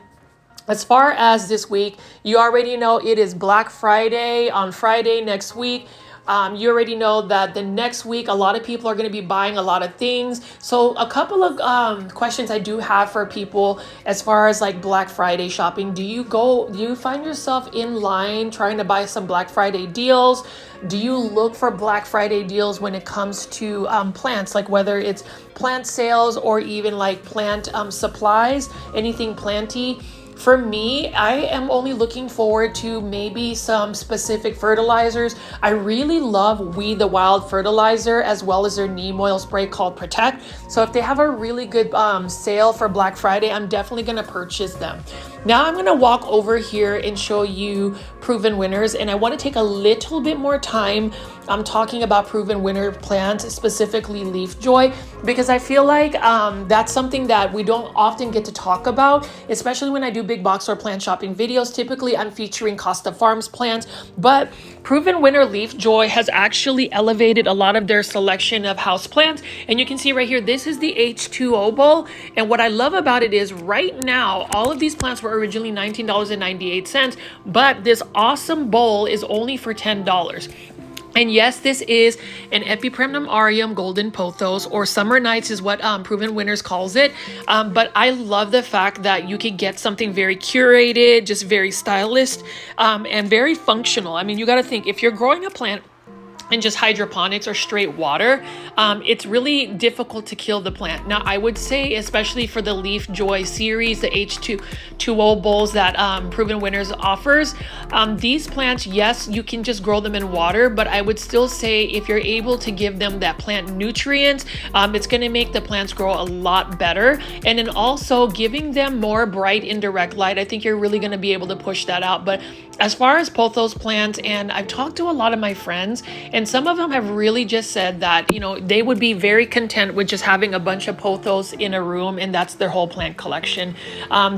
as far as this week, you already know it is Black Friday on Friday next week. You already know that the next week, a lot of people are going to be buying a lot of things. So a couple of questions I do have for people as far as like Black Friday shopping. Do you find yourself in line trying to buy some Black Friday deals? Do you look for Black Friday deals when it comes to plants, like whether it's plant sales or even like plant supplies, anything planty? For me, I am only looking forward to maybe some specific fertilizers. I really love Weed the Wild fertilizer, as well as their neem oil spray called Protect. So if they have a really good sale for Black Friday, I'm definitely going to purchase them. Now I'm going to walk over here and show you proven winners, and I want to take a little bit more time talking about proven winner plants, specifically leafjoy, because I feel like that's something that we don't often get to talk about, especially when I do big box or plant shopping videos. Typically I'm featuring Costa Farms plants, but proven winner leafjoy has actually elevated a lot of their selection of house plants. And you can see right here, this is the H2O bowl, and what I love about it is right now all of these plants were originally $19.98, but this awesome bowl is only for $10. And yes, this is an Epipremnum aureum golden pothos, or summer nights is what proven winners calls it. But I love the fact that you can get something very curated, just very stylish, and very functional. I mean, you got to think, if you're growing a plant and just hydroponics or straight water, it's really difficult to kill the plant. Now, I would say, especially for the leafjoy series, the H2O bowls that Proven Winners offers, these plants, yes, you can just grow them in water, but I would still say if you're able to give them that plant nutrients, it's gonna make the plants grow a lot better. And then also giving them more bright indirect light, I think you're really gonna be able to push that out. But as far as pothos plants, and I've talked to a lot of my friends, and some of them have really just said that, you know, they would be very content with just having a bunch of pothos in a room, and that's their whole plant collection.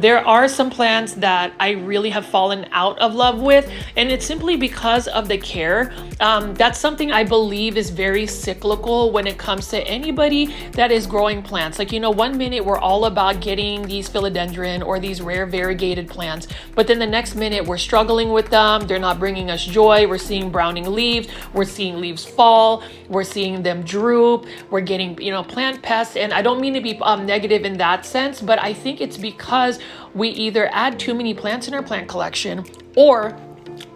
There are some plants that I really have fallen out of love with, and it's simply because of the care. That's something I believe is very cyclical when it comes to anybody that is growing plants. Like, you know, one minute we're all about getting these philodendron or these rare variegated plants, but then the next minute we're struggling with them. They're not bringing us joy. We're seeing browning leaves. We're seeing leaves fall. We're seeing them droop. We're getting, you know, plant pests. And I don't mean to be negative in that sense, but I think it's because we either add too many plants in our plant collection, or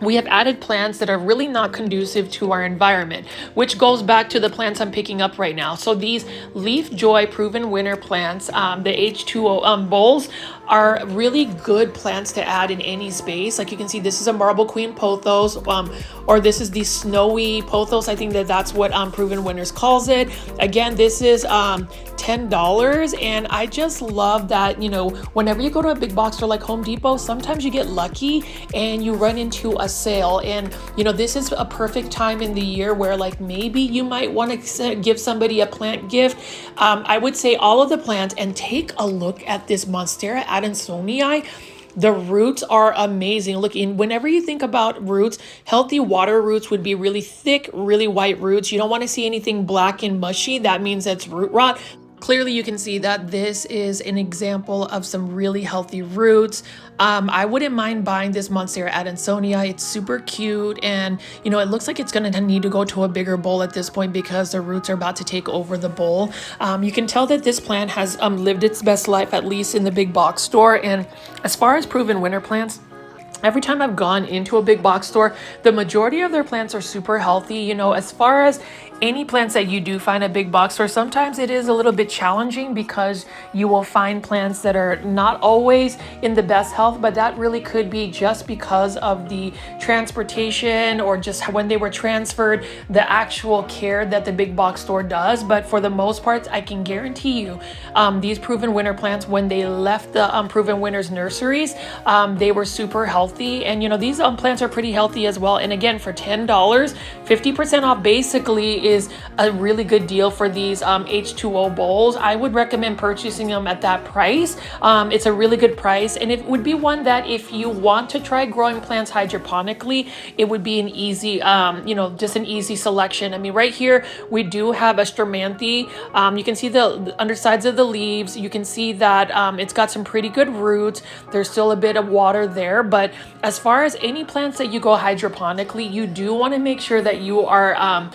we have added plants that are really not conducive to our environment, which goes back to the plants I'm picking up right now. So these leafjoy proven winner plants, the H2O bowls, are really good plants to add in any space. Like you can see, this is a marble queen pothos, or this is the snowy pothos. I think that's what proven winners calls it. Again, this is $10, and I just love that, you know, whenever you go to a big box store like Home Depot, sometimes you get lucky and you run into a sale. And you know, this is a perfect time in the year where like maybe you might want to give somebody a plant gift. I would say all of the plants, and take a look at this Monstera Adansonii. The roots are amazing. Look, whenever you think about roots, healthy water roots would be really thick, really white roots. You don't want to see anything black and mushy. That means that's root rot. Clearly you can see that this is an example of some really healthy roots. I wouldn't mind buying this Monstera Adansonii. It's super cute, and you know, it looks like it's going to need to go to a bigger bowl at this point because the roots are about to take over the bowl. You can tell that this plant has lived its best life, at least in the big box store. And as far as proven winner plants, every time I've gone into a big box store, the majority of their plants are super healthy. You know, as far as any plants that you do find at big box store, sometimes it is a little bit challenging because you will find plants that are not always in the best health, but that really could be just because of the transportation or just when they were transferred, the actual care that the big box store does. But for the most part, I can guarantee you these Proven Winner plants, when they left the Proven Winners nurseries, they were super healthy. And you know, these plants are pretty healthy as well. And again, for $10, 50% off basically is a really good deal for these H2O bowls. I would recommend purchasing them at that price. It's a really good price, and it would be one that if you want to try growing plants hydroponically, it would be an easy, you know, just an easy selection. I mean, right here we do have a Stromanthe. You can see the undersides of the leaves. You can see that it's got some pretty good roots. There's still a bit of water there, but as far as any plants that you go hydroponically, you do want to make sure that you are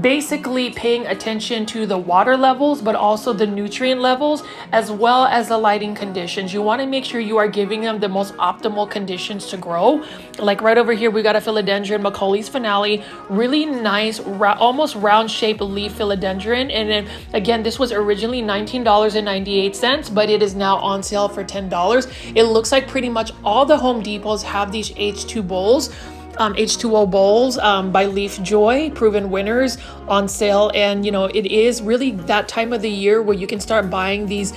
basically paying attention to the water levels, but also the nutrient levels, as well as the lighting conditions. You want to make sure you are giving them the most optimal conditions to grow. Like right over here, we got a Philodendron, Macaulay's Finale, really nice, almost round shaped leaf philodendron. And then again, this was originally $19.98, but it is now on sale for $10. It looks like pretty much all the Home Depots have these H2 bowls. H2O bowls by leafjoy, Proven Winners, on sale. And you know, it is really that time of the year where you can start buying these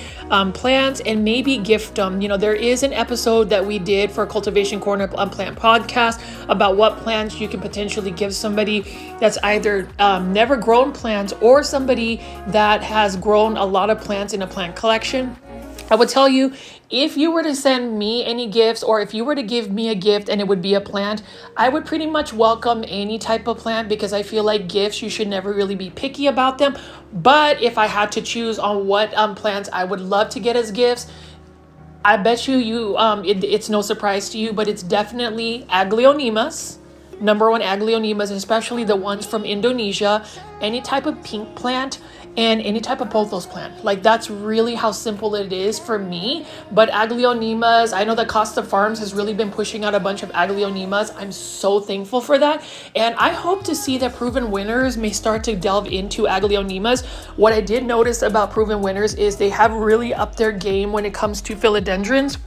plants and maybe gift them. You know, there is an episode that we did for Cultivation Corner Plant Podcast about what plants you can potentially give somebody that's either never grown plants or somebody that has grown a lot of plants in a plant collection. I would tell you, if you were to send me any gifts, or if you were to give me a gift and it would be a plant, I would pretty much welcome any type of plant, because I feel like gifts, you should never really be picky about them. But if I had to choose on what plants I would love to get as gifts, I bet you it's no surprise to you, but it's definitely Aglaonemas. Number one, Aglaonemas, especially the ones from Indonesia, any type of pink plant, and any type of pothos plant. Like, that's really how simple it is for me. But Aglaonemas, I know that Costa Farms has really been pushing out a bunch of Aglaonemas. I'm so thankful for that. And I hope to see that Proven Winners may start to delve into Aglaonemas. What I did notice about Proven Winners is they have really upped their game when it comes to philodendrons.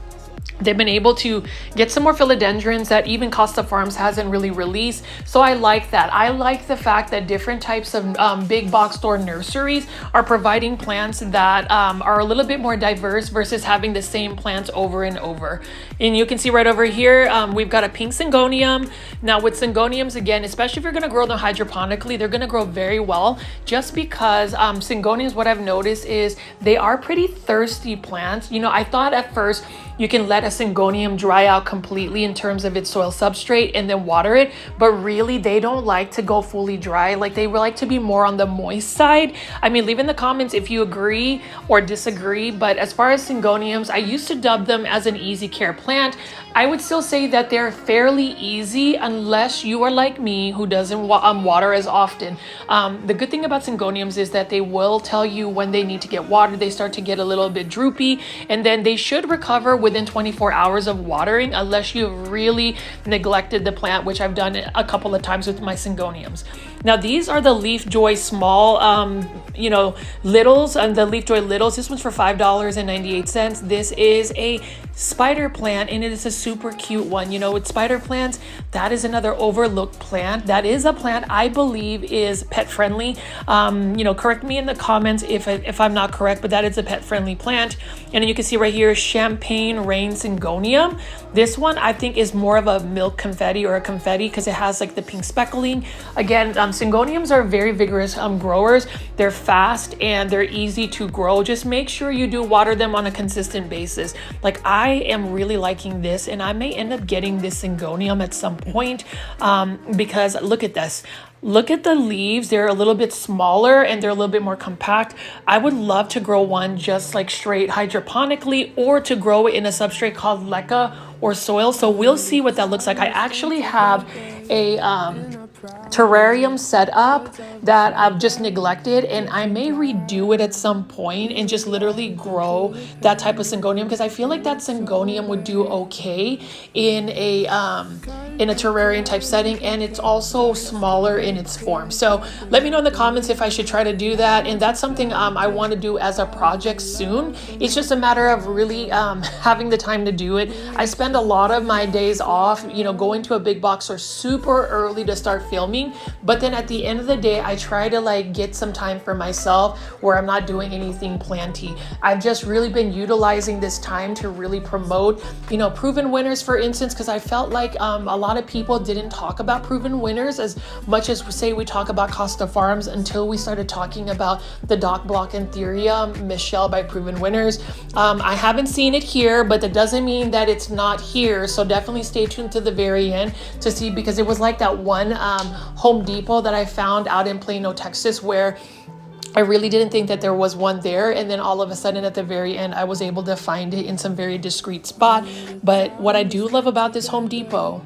They've been able to get some more philodendrons that even Costa Farms hasn't really released. So I like that. I like the fact that different types of big box store nurseries are providing plants that are a little bit more diverse versus having the same plants over and over. And you can see right over here, we've got a pink syngonium. Now with syngoniums, again, especially if you're going to grow them hydroponically, they're going to grow very well, just because syngoniums, what I've noticed is they are pretty thirsty plants. You know, I thought at first you can let a syngonium dry out completely in terms of its soil substrate and then water it, but really they don't like to go fully dry. Like, they like to be more on the moist side. I mean, leave in the comments if you agree or disagree, but as far as syngoniums, I used to dub them as an easy care plant. I would still say that they're fairly easy unless you are like me, who doesn't water as often. The good thing about syngoniums is that they will tell you when they need to get watered. They start to get a little bit droopy, and then they should recover within 24 hours of watering, unless you've really neglected the plant, which I've done a couple of times with my syngoniums. Now these are the leafjoy small, you know, littles, and the leafjoy littles. This one's for $5.98. This is a spider plant, and it is a super cute one. You know, with spider plants, that is another overlooked plant. That is a plant I believe is pet friendly. You know, correct me in the comments if I'm not correct, but that is a pet friendly plant. And then you can see right here, Champagne Rain Syngonium. This one I think is more of a milk confetti or a confetti, because it has like the pink speckling. Again, syngoniums are very vigorous growers. They're fast and they're easy to grow. Just make sure you do water them on a consistent basis. Like, I am really liking this, and I may end up getting this syngonium at some point, because look at this. Look at the leaves. They're a little bit smaller and they're a little bit more compact. I would love to grow one just like straight hydroponically, or to grow it in a substrate called leca or soil. So we'll see what that looks like. I actually have a terrarium setup that I've just neglected, and I may redo it at some point and just literally grow that type of syngonium, because I feel like that syngonium would do okay in a terrarium type setting, and it's also smaller in its form. So let me know in the comments if I should try to do that, and that's something I want to do as a project soon. It's just a matter of really having the time to do it. I spend a lot of my days off, you know, going to a big box store super early to start filming, but then at the end of the day I try to like get some time for myself where I'm not doing anything planty. I've just really been utilizing this time to really promote, you know, proven winners, for instance, because I felt like a lot of people didn't talk about proven winners as much as say we talk about Costa Farms, until we started talking about the Doc Block Anthurium Michelle by Proven Winners. I haven't seen it here, but that doesn't mean that it's not here, so definitely stay tuned to the very end to see, because it was like that one Home Depot that I found out in Plano, Texas, where I really didn't think that there was one there, and then all of a sudden at the very end I was able to find it in some very discreet spot. But what I do love about this Home Depot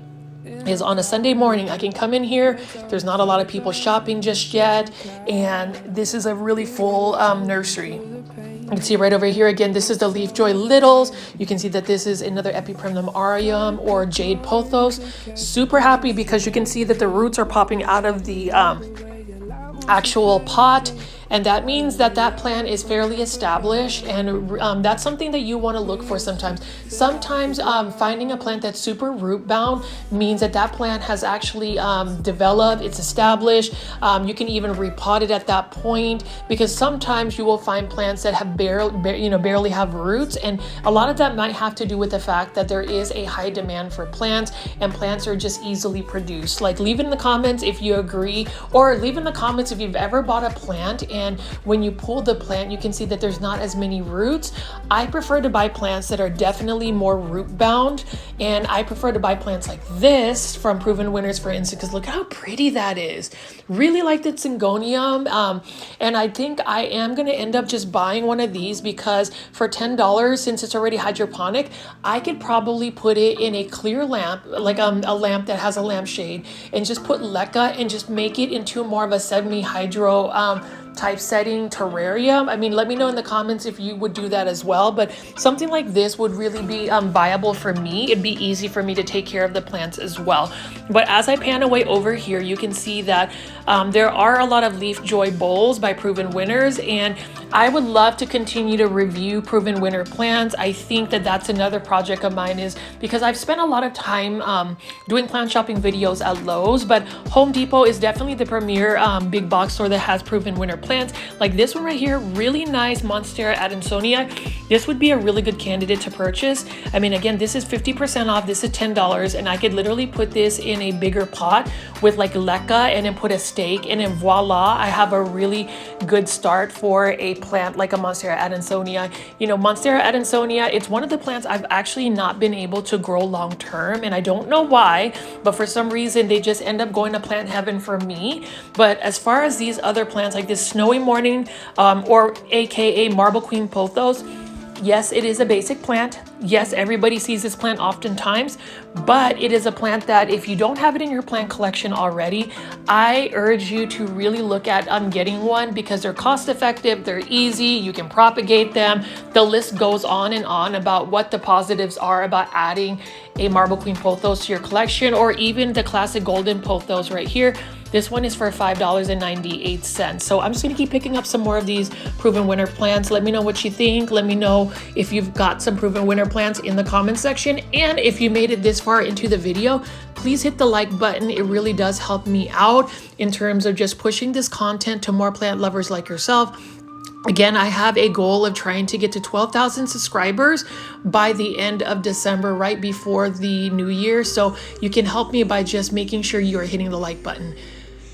is on a Sunday morning I can come in here, there's not a lot of people shopping just yet, and this is a really full nursery. You can see right over here again, this is the leafjoy littles. You can see that this is another Epipremnum aureum or jade pothos. Super happy because you can see that the roots are popping out of the actual pot, and that means that that plant is fairly established, and that's something that you want to look for sometimes. Sometimes finding a plant that's super root bound means that that plant has actually developed, it's established. You can even repot it at that point, because sometimes you will find plants that have barely have roots, and a lot of that might have to do with the fact that there is a high demand for plants, and plants are just easily produced. Like, leave in the comments if you agree, or leave in the comments if you've ever bought a plant and when you pull the plant you can see that there's not as many roots. I prefer to buy plants that are definitely more root bound, and I prefer to buy plants like this from Proven Winners, for instance, because look how pretty that is. Really like the syngonium, and I think I am going to end up just buying one of these, because for $10, since it's already hydroponic, I could probably put it in a clear lamp, like a lamp that has a lampshade, and just put leca and just make it into more of a semi-hydro type setting terrarium. I mean, let me know in the comments if you would do that as well, but something like this would really be viable for me. It'd be easy for me to take care of the plants as well. But as I pan away over here, you can see that there are a lot of leafjoy bowls by Proven Winners, and I would love to continue to review Proven Winner plants. I think that that's another project of mine, is because I've spent a lot of time doing plant shopping videos at Lowe's, but Home Depot is definitely the premier big box store that has Proven Winner plants. Like this one right here, really nice Monstera Adansonia. This would be a really good candidate to purchase. I mean, again, this is 50% off. This is $10, and I could literally put this in a bigger pot with like leca and then put a stake, and then voila, I have a really good start for a plant like a Monstera Adansonia. You know, Monstera Adansonia, it's one of the plants I've actually not been able to grow long term, and I don't know why, but for some reason they just end up going to plant heaven for me. But as far as these other plants like this Snowy Morning or aka Marble Queen Pothos, yes, it is a basic plant. Yes, everybody sees this plant oftentimes, but it is a plant that if you don't have it in your plant collection already, I urge you to really look at getting one, because they're cost effective, they're easy, you can propagate them. The list goes on and on about what the positives are about adding a Marble Queen Pothos to your collection, or even the classic golden pothos right here. This one is for $5.98. So I'm just gonna keep picking up some more of these Proven Winner plants. Let me know what you think. Let me know if you've got some Proven Winner plants in the comment section. And if you made it this far into the video, please hit the like button. It really does help me out in terms of just pushing this content to more plant lovers like yourself. Again, I have a goal of trying to get to 12,000 subscribers by the end of December, right before the new year. So you can help me by just making sure you are hitting the like button.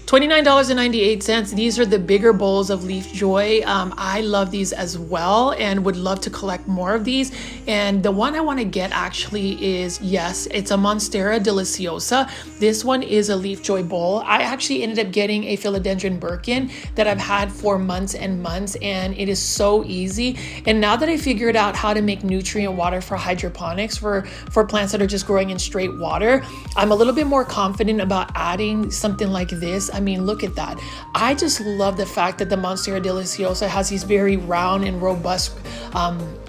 $29.98. These are the bigger bowls of leafjoy. I love these as well and would love to collect more of these. And the one I want to get actually is, yes, it's a Monstera deliciosa. This one is a leafjoy bowl. I actually ended up getting a Philodendron Birkin that I've had for months and months, and it is so easy. And now that I figured out how to make nutrient water for hydroponics for plants that are just growing in straight water, I'm a little bit more confident about adding something like this. I mean, look at that. I just love the fact that the Monstera deliciosa has these very round and robust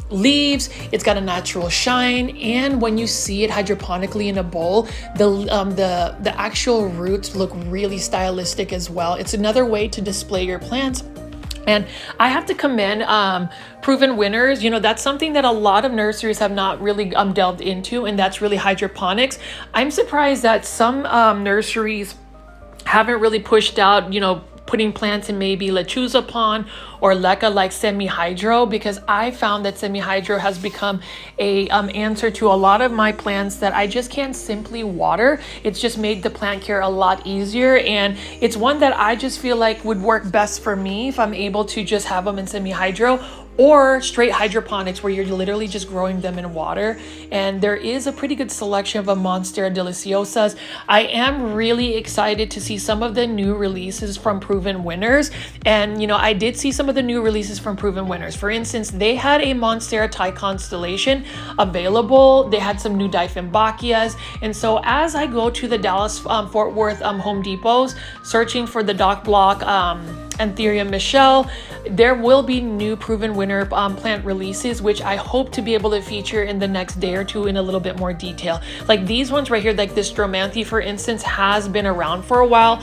leaves. It's got a natural shine, and when you see it hydroponically in a bowl, the actual roots look really stylistic as well. It's another way to display your plants. And I have to commend proven winners. You know, that's something that a lot of nurseries have not really delved into, and that's really hydroponics. I'm surprised that some nurseries haven't really pushed out, you know, putting plants in maybe lechuza pond or leca like semi-hydro, because I found that semi-hydro has become a answer to a lot of my plants that I just can't simply water. It's just made the plant care a lot easier, and it's one that I just feel like would work best for me if I'm able to just have them in semi-hydro or straight hydroponics where you're literally just growing them in water. And there is a pretty good selection of Monstera deliciosas. I am really excited to see some of the new releases from proven winners. And you know, I did see some of the new releases from proven winners. For instance, they had a Monstera Thai constellation available. They had some new Dieffenbachias. And so as I go to the Dallas Fort Worth Home Depots searching for the Doc Block Anthurium Michelle, there will be new proven winner plant releases, which I hope to be able to feature in the next day or two in a little bit more detail. Like these ones right here, like this Stromanthe, for instance, has been around for a while.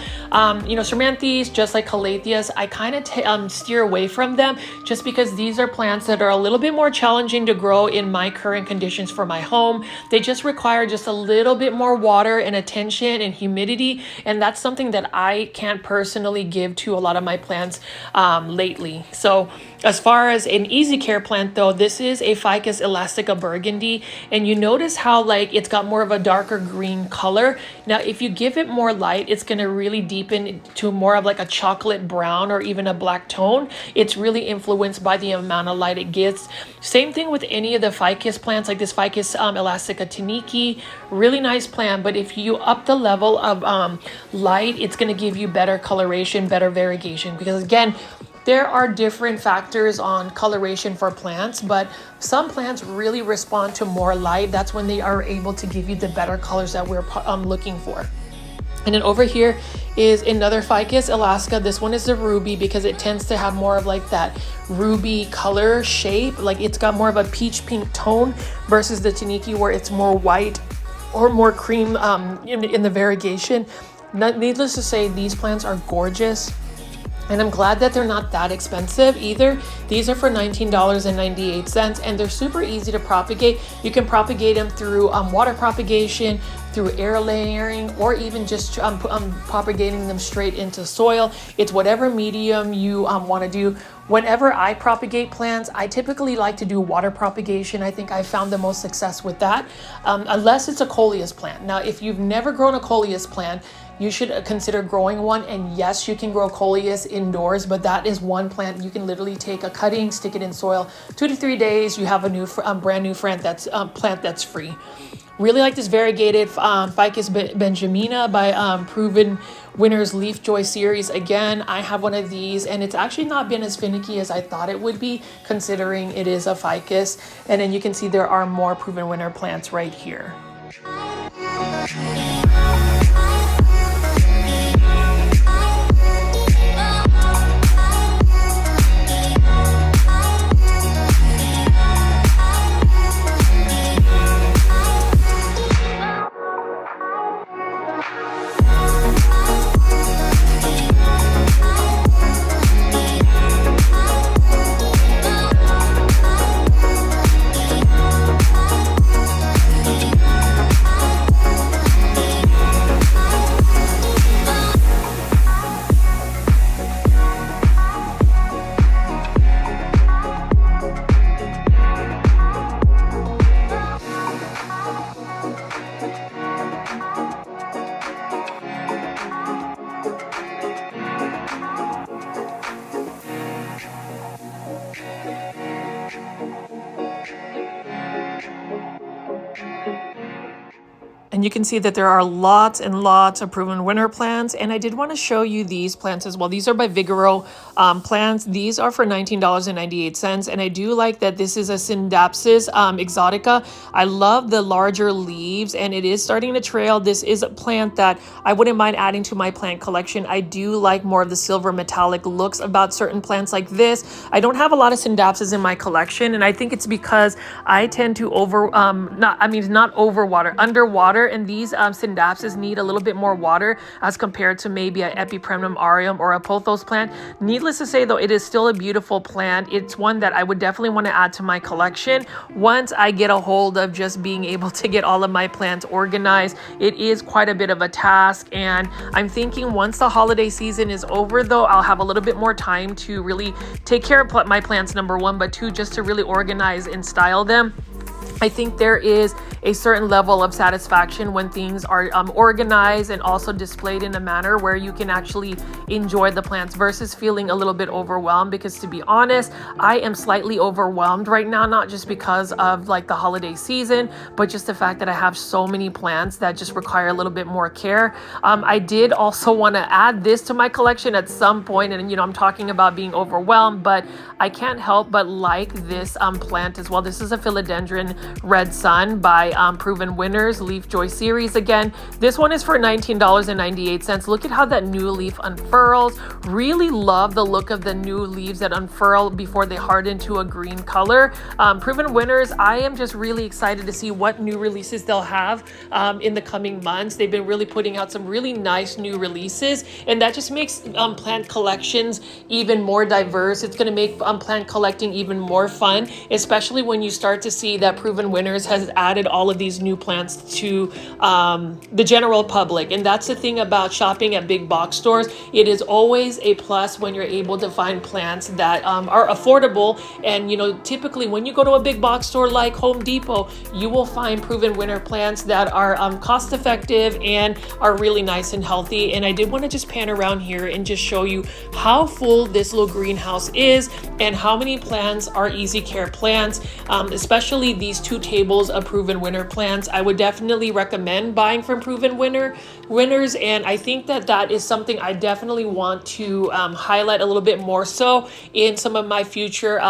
You know, Stromanthes, just like Calatheas, I kind of steer away from them just because these are plants that are a little bit more challenging to grow in my current conditions for my home. They just require just a little bit more water and attention and humidity, and that's something that I can't personally give to a lot of my plants lately. So as far as an easy care plant though, this is a Ficus elastica burgundy, and you notice how like it's got more of a darker green color. Now if you give it more light, it's going to really deepen to more of like a chocolate brown or even a black tone. It's really influenced by the amount of light it gets. Same thing with any of the Ficus plants, like this Ficus elastica taniki, really nice plant, but if you up the level of light, it's going to give you better coloration, better variegation, because again, there are different factors on coloration for plants, but some plants really respond to more light. That's when they are able to give you the better colors that we're looking for. And then over here is another Ficus elastica. This one is the ruby because it tends to have more of like that ruby color shape. Like it's got more of a peach pink tone versus the taniki where it's more white or more cream in the variegation. Needless to say, these plants are gorgeous. And I'm glad that they're not that expensive either. These are for $19.98, and they're super easy to propagate. You can propagate them through water propagation, through air layering, or even just propagating them straight into soil. It's whatever medium you want to do. Whenever I propagate plants, I typically like to do water propagation. I think I found the most success with that, unless it's a coleus plant. Now, if you've never grown a coleus plant, you should consider growing one. And yes, you can grow coleus indoors, but that is one plant you can literally take a cutting, stick it in soil, 2 to 3 days, you have a new brand new plant that's free. Really like this variegated Ficus benjamina by Proven Winners Leafjoy series. Again, I have one of these, and it's actually not been as finicky as I thought it would be, considering it is a ficus. And then you can see there are more Proven Winner plants right here. And you can see that there are lots and lots of proven winter plants. And I did want to show you these plants as well. These are by Vigoro plants. These are for $19.98. And I do like that this is a Syndapsis exotica. I love the larger leaves and it is starting to trail. This is a plant that I wouldn't mind adding to my plant collection. I do like more of the silver metallic looks about certain plants like this. I don't have a lot of Syndapsis in my collection. And I think it's because I tend to not overwater, underwater, and these Syndapsis need a little bit more water as compared to maybe an Epipremnum aureum or a Pothos plant. Needless to say though, it is still a beautiful plant. It's one that I would definitely want to add to my collection once I get a hold of just being able to get all of my plants organized. It is quite a bit of a task, and I'm thinking once the holiday season is over though, I'll have a little bit more time to really take care of my plants, number one, but two, just to really organize and style them. I think there is a certain level of satisfaction when things are organized and also displayed in a manner where you can actually enjoy the plants versus feeling a little bit overwhelmed, because to be honest, I am slightly overwhelmed right now, not just because of like the holiday season, but just the fact that I have so many plants that just require a little bit more care. I did also want to add this to my collection at some point, and I'm talking about being overwhelmed, but I can't help but like this plant as well. This is a Philodendron Red Sun by Proven Winners Leafjoy series. Again, this one is for $19.98. Look at how that new leaf unfurls. Really love the look of the new leaves that unfurl before they harden to a green color. Proven Winners, I am just really excited to see what new releases they'll have in the coming months. They've been really putting out some really nice new releases, and that just makes plant collections even more diverse. It's going to make plant collecting even more fun, especially when you start to see that Proven Winners has added all of these new plants to the general public. And that's the thing about shopping at big box stores. It is always a plus when you're able to find plants that are affordable. And typically when you go to a big box store like Home Depot, you will find Proven Winner plants that are cost effective and are really nice and healthy. And I did want to just pan around here and just show you how full this little greenhouse is and how many plants are easy care plants, especially these two tables of Proven Winner plants. I would definitely recommend buying from Proven Winners, and I think that is something I definitely want to highlight a little bit more so in some of my future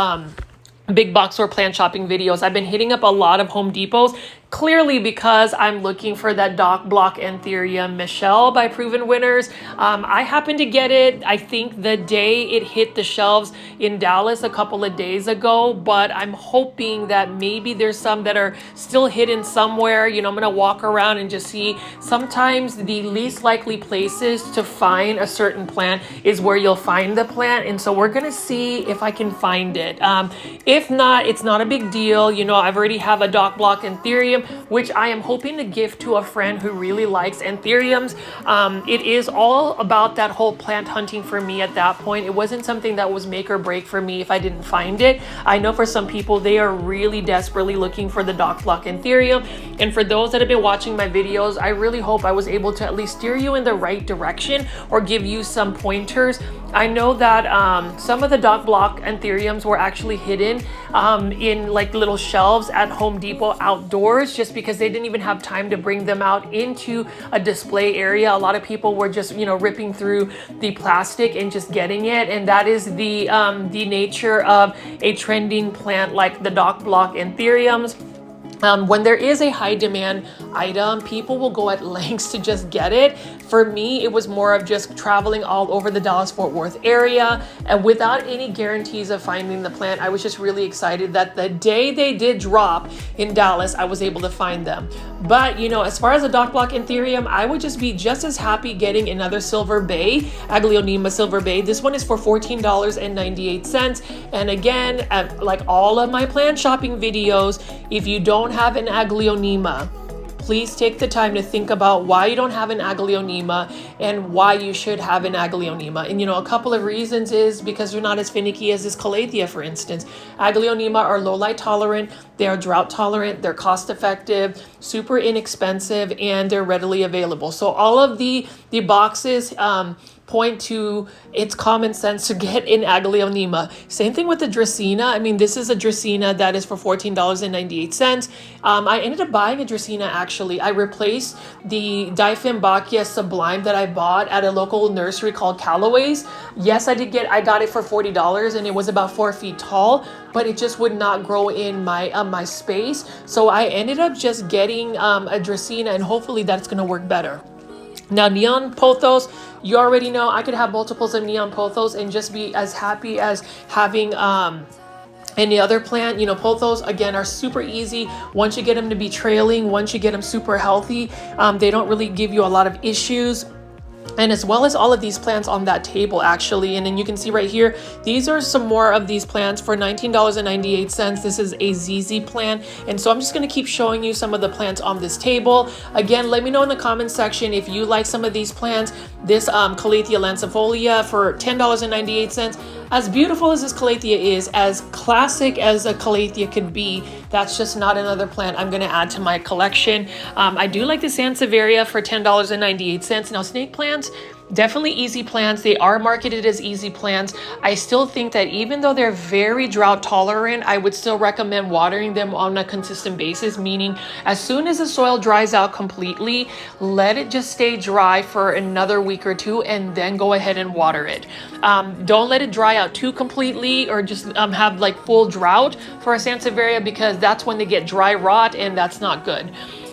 big box store plant shopping videos. I've been hitting up a lot of Home Depots, clearly because I'm looking for that Doc Block Anthurium Michelle by Proven Winners. I happened to get it, I think the day it hit the shelves in Dallas a couple of days ago, but I'm hoping that maybe there's some that are still hidden somewhere. I'm gonna walk around and just see. Sometimes the least likely places to find a certain plant is where you'll find the plant, and so we're gonna see if I can find it. If not, it's not a big deal. I've already have a Doc Block Anthurium, which I am hoping to gift to a friend who really likes anthuriums. It is all about that whole plant hunting for me at that point. It wasn't something that was make or break for me if I didn't find it. I know for some people, they are really desperately looking for the Doc Block Anthurium. And for those that have been watching my videos, I really hope I was able to at least steer you in the right direction or give you some pointers. I know that some of the Doc Block Anthuriums were actually hidden in like little shelves at Home Depot outdoors, just because they didn't even have time to bring them out into a display area. A lot of people were just ripping through the plastic and just getting it, and that is the nature of a trending plant like the Doc Block Anthuriums. When there is a high demand item, people will go at lengths to just get it. For me, it was more of just traveling all over the Dallas-Fort Worth area, and without any guarantees of finding the plant, I was just really excited that the day they did drop in Dallas, I was able to find them. But as far as the Doc Block Anthurium, I would just be just as happy getting another Silver Bay, Aglaonema Silver Bay. This one is for $14.98. And again, like all of my plant shopping videos, if you don't have an Aglaonema, please take the time to think about why you don't have an Aglaonema and why you should have an Aglaonema. And a couple of reasons is because they're not as finicky as this Calathea, for instance. Aglaonema are low light tolerant, they are drought tolerant, they're cost effective, super inexpensive, and they're readily available. So all of the boxes point to it's common sense to get in Aglaonema. Same thing with the Dracaena. I mean, this is a Dracaena that is for $14.98. I ended up buying a Dracaena actually. I replaced the Dieffenbachia Sublime that I bought at a local nursery called Callaway's. Yes, I got it for $40 and it was about 4 feet tall, but it just would not grow in my space. So I ended up just getting a Dracaena, and hopefully that's gonna work better. Now, neon pothos, you already know I could have multiples of neon pothos and just be as happy as having any other plant. You know, pothos again are super easy once you get them to be trailing, once you get them super healthy. They don't really give you a lot of issues. And as well as all of these plants on that table actually. And then you can see right here, these are some more of these plants for $19.98. This is a ZZ plant. And so I'm just going to keep showing you some of the plants on this table. Again, let me know in the comment section if you like some of these plants. This Calathea lancifolia for $10.98. As beautiful as this Calathea is, as classic as a Calathea could be, that's just not another plant I'm going to add to my collection. I do like the Sansevieria for $10.98. Now, snake plants, definitely easy plants. They are marketed as easy plants. I still think that even though they're very drought tolerant, I would still recommend watering them on a consistent basis, meaning as soon as the soil dries out completely, let it just stay dry for another week or two and then go ahead and water it. Don't let it dry out too completely or just have like full drought for a Sansevieria, because that's when they get dry rot and that's not good.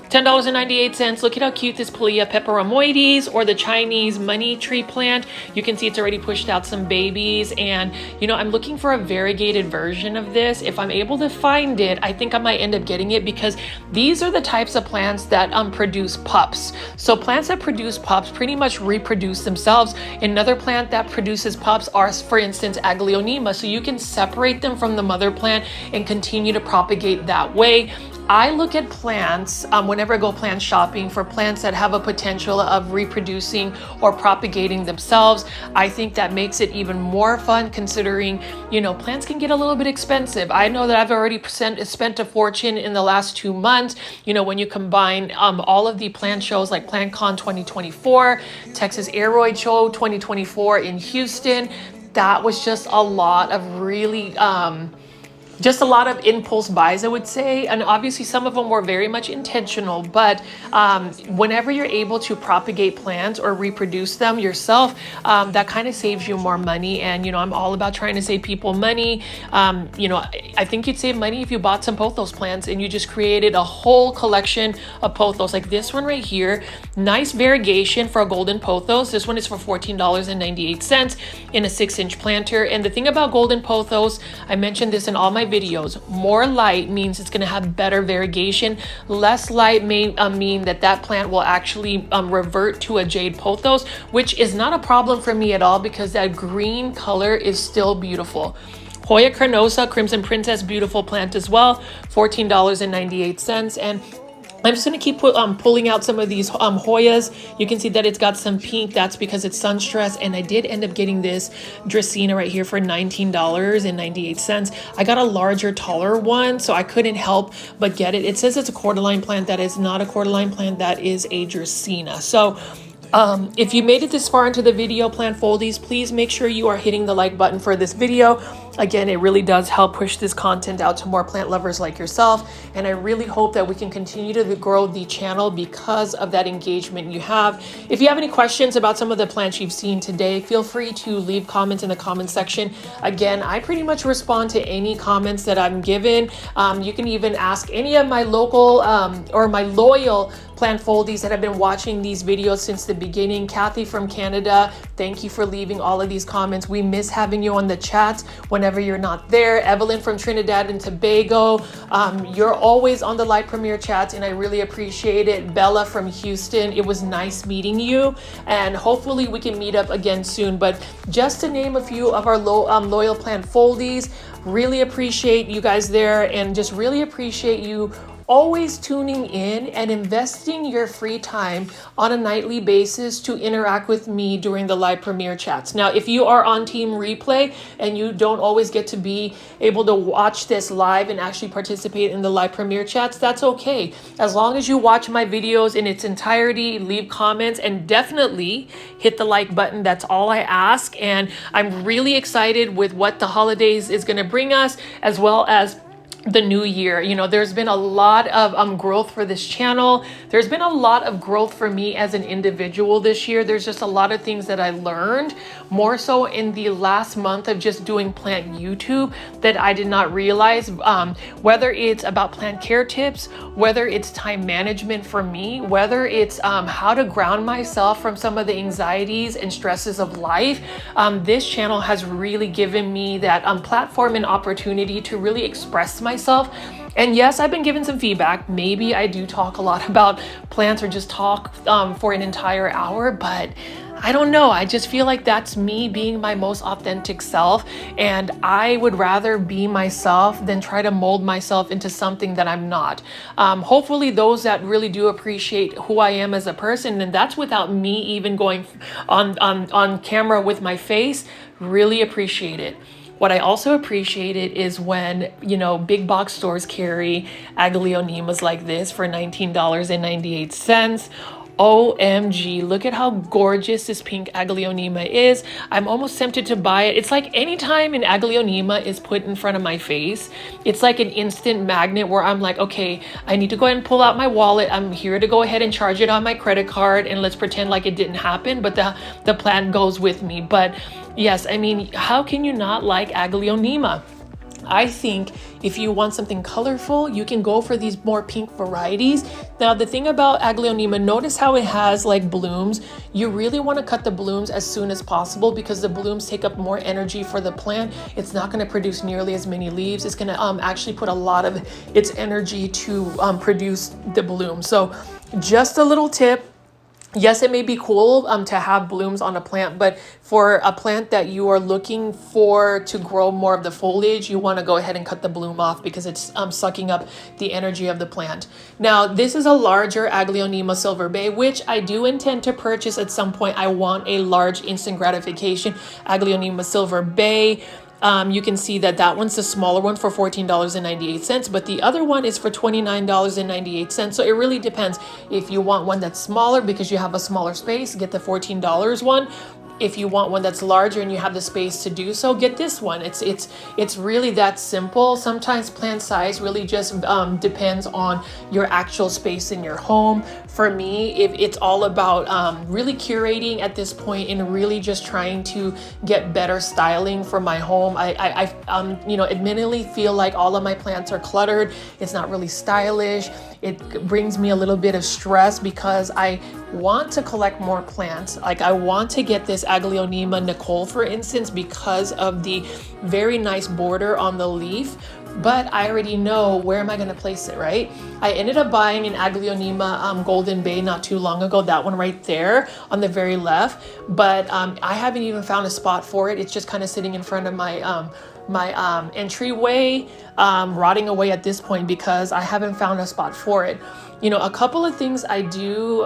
$10.98. Look at how cute this Pelea peperomoides, or the Chinese money tree plant. You can see it's already pushed out some babies, and you know, I'm looking for a variegated version of this. If I'm able to find it, I think I might end up getting it, because these are the types of plants that produce pups. So plants that produce pups pretty much reproduce themselves. Another plant that produces pups are, for instance, Aglaonema. So you can separate them from the mother plant and continue to propagate that way. I look at plants whenever I go plant shopping for plants that have a potential of reproducing or propagating themselves. I think that makes it even more fun, considering, you know, plants can get a little bit expensive. I know that I've already spent a fortune in the last 2 months. You know, when you combine all of the plant shows like PlantCon 2024, Texas Aeroid Show 2024 in Houston, that was just a lot of really just a lot of impulse buys, I would say. And obviously some of them were very much intentional, but whenever you're able to propagate plants or reproduce them yourself, that kind of saves you more money. And, you know, I'm all about trying to save people money. You know, I think you'd save money if you bought some pothos plants and you just created a whole collection of pothos, like this one right here. Nice variegation for a golden pothos. This one is for $14.98 in a 6-inch planter. And the thing about golden pothos, I mentioned this in all my videos, more light means it's going to have better variegation. Less light may mean that plant will actually revert to a jade pothos, which is not a problem for me at all, because that green color is still beautiful. Hoya carnosa, Crimson Princess, beautiful plant as well, $14.98. And I'm just going to keep pulling out some of these Hoyas. You can see that it's got some pink. That's because it's sun stress. And I did end up getting this Dracaena right here for $19.98. I got a larger, taller one, so I couldn't help but get it. It says it's a cordyline plant. That is not a cordyline plant. That is a Dracaena. So if you made it this far into the video, plant foldies, please make sure you are hitting the like button for this video. Again, it really does help push this content out to more plant lovers like yourself. And I really hope that we can continue to grow the channel because of that engagement you have. If you have any questions about some of the plants you've seen today, feel free to leave comments in the comment section. Again, I pretty much respond to any comments that I'm given. You can even ask any of my local or my loyal plant foldies that have been watching these videos since the beginning. Kathy from Canada, thank you for leaving all of these comments. We miss having you on the chats whenever you're not there. Evelyn from Trinidad and Tobago, you're always on the live premiere chats and I really appreciate it. Bella from Houston, it was nice meeting you, and hopefully we can meet up again soon. But just to name a few of our loyal plant foldies, Really appreciate you guys there, and just really appreciate you always tuning in and investing your free time on a nightly basis to interact with me during the live premiere chats. Now, if you are on team replay and you don't always get to be able to watch this live and actually participate in the live premiere chats, that's okay. As long as you watch my videos in its entirety, leave comments, and definitely hit the like button. That's all I ask. And I'm really excited with what the holidays is going to bring us, as well as the new year. You know, there's been a lot of growth for this channel. There's been a lot of growth for me as an individual this year. There's just a lot of things that I learned, more so in the last month of just doing plant YouTube, that I did not realize, whether it's about plant care tips, whether it's time management for me, whether it's how to ground myself from some of the anxieties and stresses of life. This channel has really given me that platform and opportunity to really express myself. And yes, I've been given some feedback. Maybe I do talk a lot about plants or just talk for an entire hour, but I don't know. I just feel like that's me being my most authentic self. And I would rather be myself than try to mold myself into something that I'm not. Hopefully those that really do appreciate who I am as a person, and that's without me even going on camera with my face, really appreciate it. What I also appreciated is when, you know, big box stores carry Aglaonemas like this for $19.98. OMG, look at how gorgeous this pink Aglaonema is. I'm almost tempted to buy it. It's like anytime an Aglaonema is put in front of my face, it's like an instant magnet where I'm like, okay, I need to go ahead and pull out my wallet. I'm here to go ahead and charge it on my credit card, and let's pretend like it didn't happen, but the plant goes with me. But yes, I mean, how can you not like Aglaonema? I think if you want something colorful, you can go for these more pink varieties. Now, the thing about Aglaonema, notice how it has like blooms. You really want to cut the blooms as soon as possible, because the blooms take up more energy for the plant. It's not going to produce nearly as many leaves. It's going to actually put a lot of its energy to produce the bloom. So just a little tip. Yes, it may be cool to have blooms on a plant, but for a plant that you are looking for to grow more of the foliage, you want to go ahead and cut the bloom off, because it's sucking up the energy of the plant. Now, this is a larger Aglaonema Silver Bay, which I do intend to purchase at some point. I want a large instant gratification Aglaonema Silver Bay. You can see that that one's the smaller one for $14.98, but the other one is for $29.98. So it really depends. If you want one that's smaller because you have a smaller space, get the $14 one. If you want one that's larger and you have the space to do so, get this one. It's really that simple. Sometimes plant size really just depends on your actual space in your home. For me, it's all about really curating at this point and really just trying to get better styling for my home. I you know, admittedly feel like all of my plants are cluttered. It's not really stylish. It brings me a little bit of stress because I want to collect more plants. Like, I want to get this Aglaonema Nicole, for instance, because of the very nice border on the leaf, but I already know where am I going to place it, right? I ended up buying an Aglaonema Golden Bay not too long ago, that one right there on the very left, but I haven't even found a spot for it. It's just kind of sitting in front of my entryway, rotting away at this point because I haven't found a spot for it. You know, a couple of things I do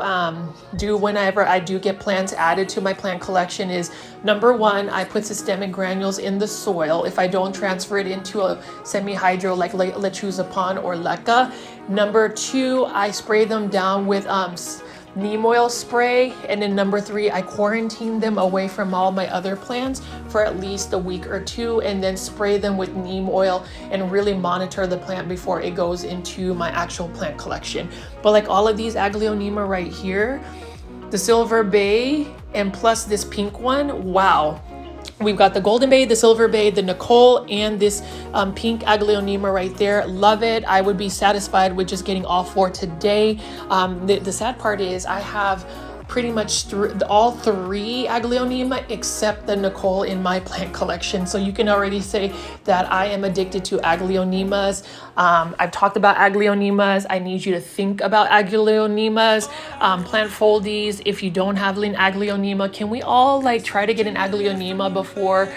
whenever I do get plants added to my plant collection is, number one, I put systemic granules in the soil if I don't transfer it into a semi-hydro like Lechuza Pond or Leca. Number two, I spray them down with neem oil spray. And then number three, I quarantine them away from all my other plants for at least a week or two, and then spray them with neem oil and really monitor the plant before it goes into my actual plant collection. But like all of these Aglaonema right here, the Silver Bay, and plus this pink one, wow. We've got the Golden Bay, the Silver Bay, the Nicole, and this pink Aglaonema right there. Love it. I would be satisfied with just getting all four today. The sad part is I have pretty much all 3 Aglaonema except the Nicole in my plant collection. So you can already say that I am addicted to Aglaonemas. I've talked about Aglaonemas. I need you to think about Aglaonemas. Plant foldies, if you don't have an Aglaonema, can we all like try to get an Aglaonema before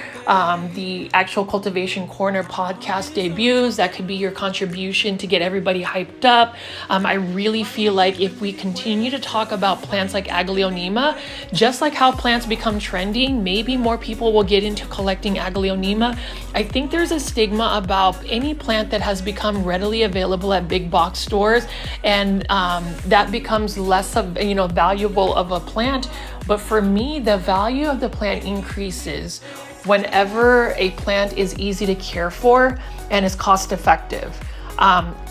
the actual Cultivation Corner podcast debuts? That could be your contribution to get everybody hyped up. I really feel like if we continue to talk about plants like Aglaonema, just like how plants become trending, maybe more people will get into collecting Aglaonema. I think there's a stigma about any plant that has become readily available at big box stores, and that becomes less of, valuable of a plant. But for me, the value of the plant increases whenever a plant is easy to care for and is cost effective.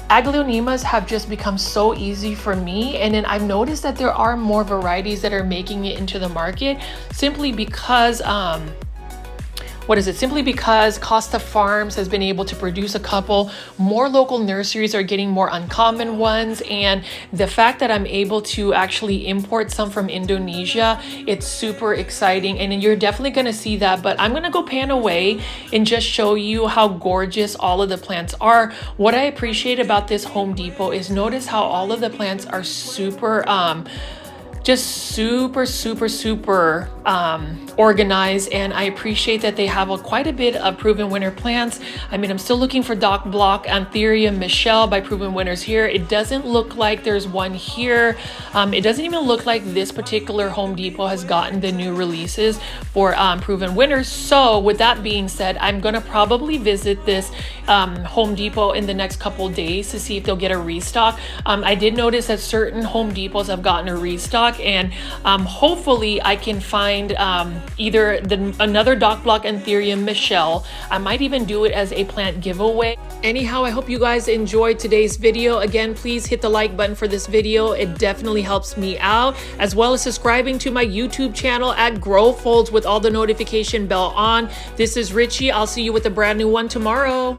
Aglaonemas have just become so easy for me, and then I've noticed that there are more varieties that are making it into the market simply because simply because Costa Farms has been able to produce a couple. More local nurseries are getting more uncommon ones, and the fact that I'm able to actually import some from Indonesia, it's super exciting, and you're definitely going to see that. But I'm going to go pan away and just show you how gorgeous all of the plants are. What I appreciate about this Home Depot is notice how all of the plants are super super organized, and I appreciate that they have quite a bit of proven winner plants. I mean, I'm still looking for Doc Block Anthurium Michelle by proven winners here. It doesn't look like there's one here. It doesn't even look like this particular Home Depot has gotten the new releases for proven winners. So with that being said, I'm gonna probably visit this Home Depot in the next couple days to see if they'll get a restock. I did notice that certain Home Depots have gotten a restock, and hopefully I can find either another Doc Block Anthurium Michelle. I might even do it as a plant giveaway. Anyhow, I hope you guys enjoyed today's video. Again, please hit the like button for this video. It definitely helps me out, as well as subscribing to my YouTube channel at Grow Folds with all the notification bell on. This is Richie. I'll see you with a brand new one tomorrow.